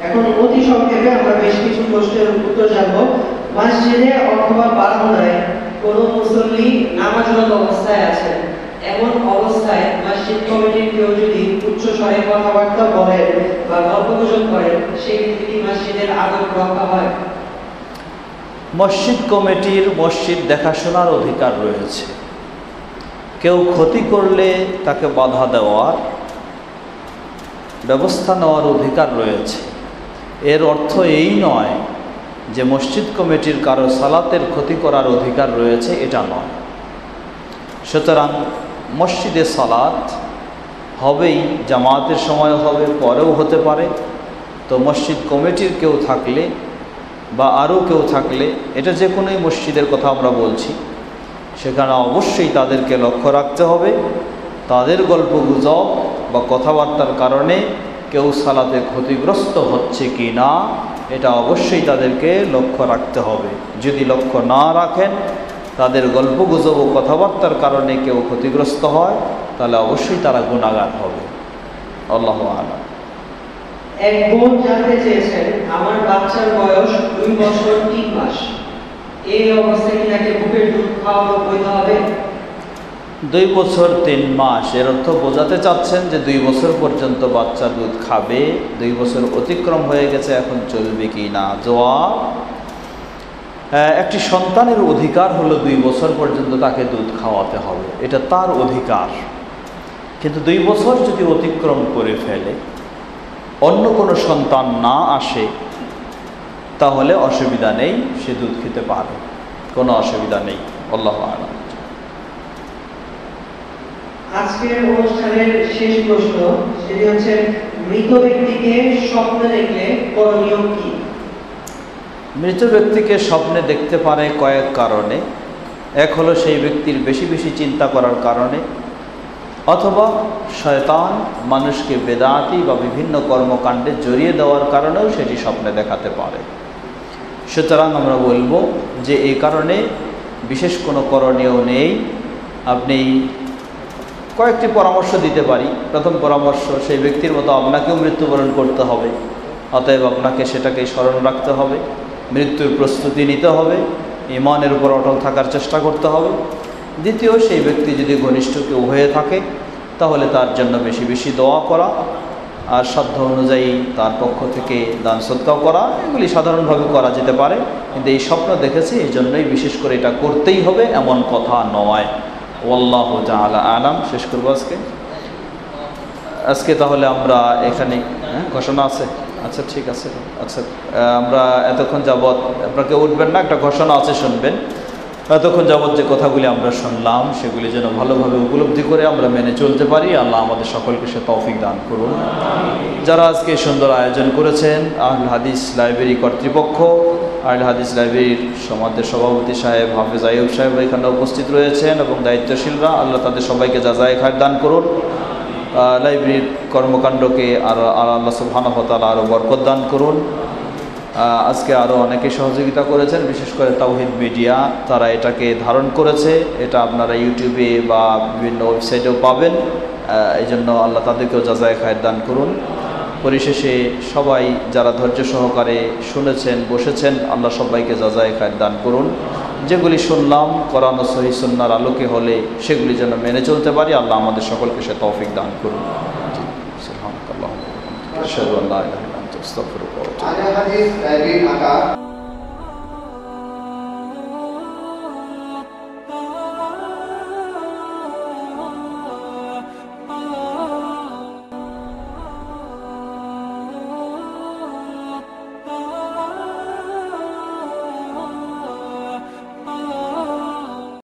এখন অতি সংক্ষেপে আমরা বেশ কিছু প্রশ্নের উত্তর জানবো। মসজিদে অথবা বারান্দায় কোনো মুসল্লি নামাজরত অবস্থায় আছেন, এমন অবস্থায় মসজিদ কমিটির কেউ যদি উচ্চ স্বরে কথাবার্তা বলেন বা গল্পগুজব করেন, সেক্ষেত্রে কি মসজিদের আদব রক্ষা হয়? মসজিদ কমিটির মসজিদ দেখাশোনার অধিকার রয়েছে। কেউ ক্ষতি করলে তাকে বাধা দেওয়ার ব্যবস্থা নেওয়ার অধিকার রয়েছে। এর অর্থ এই নয় যে মসজিদ কমিটির কারো সালাতের ক্ষতি করার অধিকার রয়েছে এটা নয়। সুতরাং মসজিদে সালাত হবেই, জামাতের সময় হবে, পরেও হতে পারে। তো মসজিদ কমিটির কেউ থাকলে বা আরও কেউ থাকলে, এটা যে কোনোই মসজিদের কথা আমরা বলছি, সেখানে অবশ্যই তাদেরকে লক্ষ্য রাখতে হবে। তাদের গল্পগুজব বা কথাবার্তার কারণে কেউ সালাতে ক্ষতিগ্রস্ত হচ্ছে কি না, এটা অবশ্যই তাদেরকে লক্ষ্য রাখতে হবে। যদি লক্ষ্য না রাখেন, তাদের গল্পগুজব ও কথাবার্তার কারণে কেউ ক্ষতিগ্রস্ত হয়, তাহলে অবশ্যই তারা গুনাহগার হবে। আল্লাহু আ'লাম। এক বোন জানতে চেয়েছেন, আমার বাচ্চার বয়স 2 বছর 3 মাস, এই অবস্থায় কি তাকে বুকের দুধ খাওয়ানো বৈধ হবে? 2 বছর 3 মাস, এর অর্থ বোঝাতে চাচ্ছেন যে 2 বছর পর্যন্ত বাচ্চা দুধ খাবে। 2 বছর অতিক্রম হয়ে গেছে, এখন চলবে কি না? জবাব, একটি সন্তানের অধিকার হলো 2 বছর পর্যন্ত তাকে দুধ খাওয়াতে হবে, এটা তার অধিকার। কিন্তু 2 বছর যদি অতিক্রম করে ফেলে, অন্য কোনো সন্তান না আসে, তাহলে অসুবিধা নেই, সে দুধ খেতে পারে, কোনো অসুবিধা নেই। আল্লাহু আ'লাম। আজকের অনুষ্ঠানের শেষ প্রশ্ন, সেটি হচ্ছে, মৃত ব্যক্তিকে স্বপ্নে দেখলে করণীয় কি? মৃত ব্যক্তিকে স্বপ্নে দেখতে পারে কয়েক কারণে। এক হলো সেই ব্যক্তির বেশি বেশি চিন্তা করার কারণে, অথবা শয়তান মানুষকে বেদাতি বা বিভিন্ন কর্মকাণ্ডে জড়িয়ে দেওয়ার কারণেও সেটি স্বপ্নে দেখাতে পারে। সুতরাং আমরা বলবো যে এই কারণে বিশেষ কোনো করণীয় নেই। আপনি কয়েকটি পরামর্শ দিতে পারি। প্রথম পরামর্শ, সেই ব্যক্তির মতো আপনাকেও মৃত্যুবরণ করতে হবে, অতএব আপনাকে সেটাকে স্মরণ রাখতে হবে, মৃত্যুর প্রস্তুতি নিতে হবে, ঈমানের উপর অটল থাকার চেষ্টা করতে হবে। দ্বিতীয়, সেই ব্যক্তি যদি ঘনিষ্ঠ কেউ হয়ে থাকে, তাহলে তার জন্য বেশি বেশি দোয়া করা, আর সাধ্য অনুযায়ী তার পক্ষ থেকে দান সদকাও করা, এগুলি সাধারণভাবে করা যেতে পারে। কিন্তু এই স্বপ্ন দেখেছে, এই জন্যই বিশেষ করে এটা করতেই হবে এমন কথা নয়। আল্লাহু তাআলা আ'লাম। শেষ করব আজকে তাহলে আমরা এখানে। ঘোষণা আছে? আচ্ছা, ঠিক আছে। আচ্ছা, আমরা এতক্ষণ যাবৎ, আপনাকে উঠবেন না, একটা ঘোষণা আছে, শুনবেন। এতক্ষণ যাবৎ যে কথাগুলি আমরা শুনলাম, সেগুলি যেন ভালোভাবে উপলব্ধি করে আমরা মেনে চলতে পারি। আল্লাহ আমাদের সকলকে সে তৌফিক দান করুন। যারা আজকে সুন্দর আয়োজন করেছেন, আহলে হাদিস লাইব্রেরি কর্তৃপক্ষ, আহলে হাদিস লাইব্রেরির সমাজের সভাপতি সাহেব হাফেজ আইয়ুব সাহেব এখানে উপস্থিত রয়েছেন, এবং দায়িত্বশীলরা, আল্লাহ তাদের সবাইকে জাযায়ে খায়র দান করুন। লাইব্রেরির কর্মকাণ্ডকে আল্লাহ সুবহানাহু ওয়া তাআলা আরও বরকত দান করুন। আজকে আরও অনেকে সহযোগিতা করেছেন, বিশেষ করে তাওহীদ মিডিয়া, তারা এটাকে ধারণ করেছে। এটা আপনারা ইউটিউবে বা বিভিন্ন ওয়েবসাইটেও পাবেন। এই জন্য আল্লাহ তাদেরকেও জাযায়ে খায়র দান করুন। পরিশেষে সবাই যারা ধৈর্য সহকারে শুনেছেন, বসেছেন, আল্লাহ সবাইকে জাযায়ে খায়র দান করুন। যেগুলি শুনলাম কোরআন ও সহিহ সুন্নাহর আলোকে হলে সেগুলি যেন মেনে চলতে পারি, আল্লাহ আমাদের সকলকে সে তৌফিক দান করুন। সুবহানাল্লাহ ওয়া বিহামদিহি, আশহাদু আল্লা ইলাহা ইল্লা আনতা, আস্তাগফিরুকা ওয়া আতুবু ইলাইক।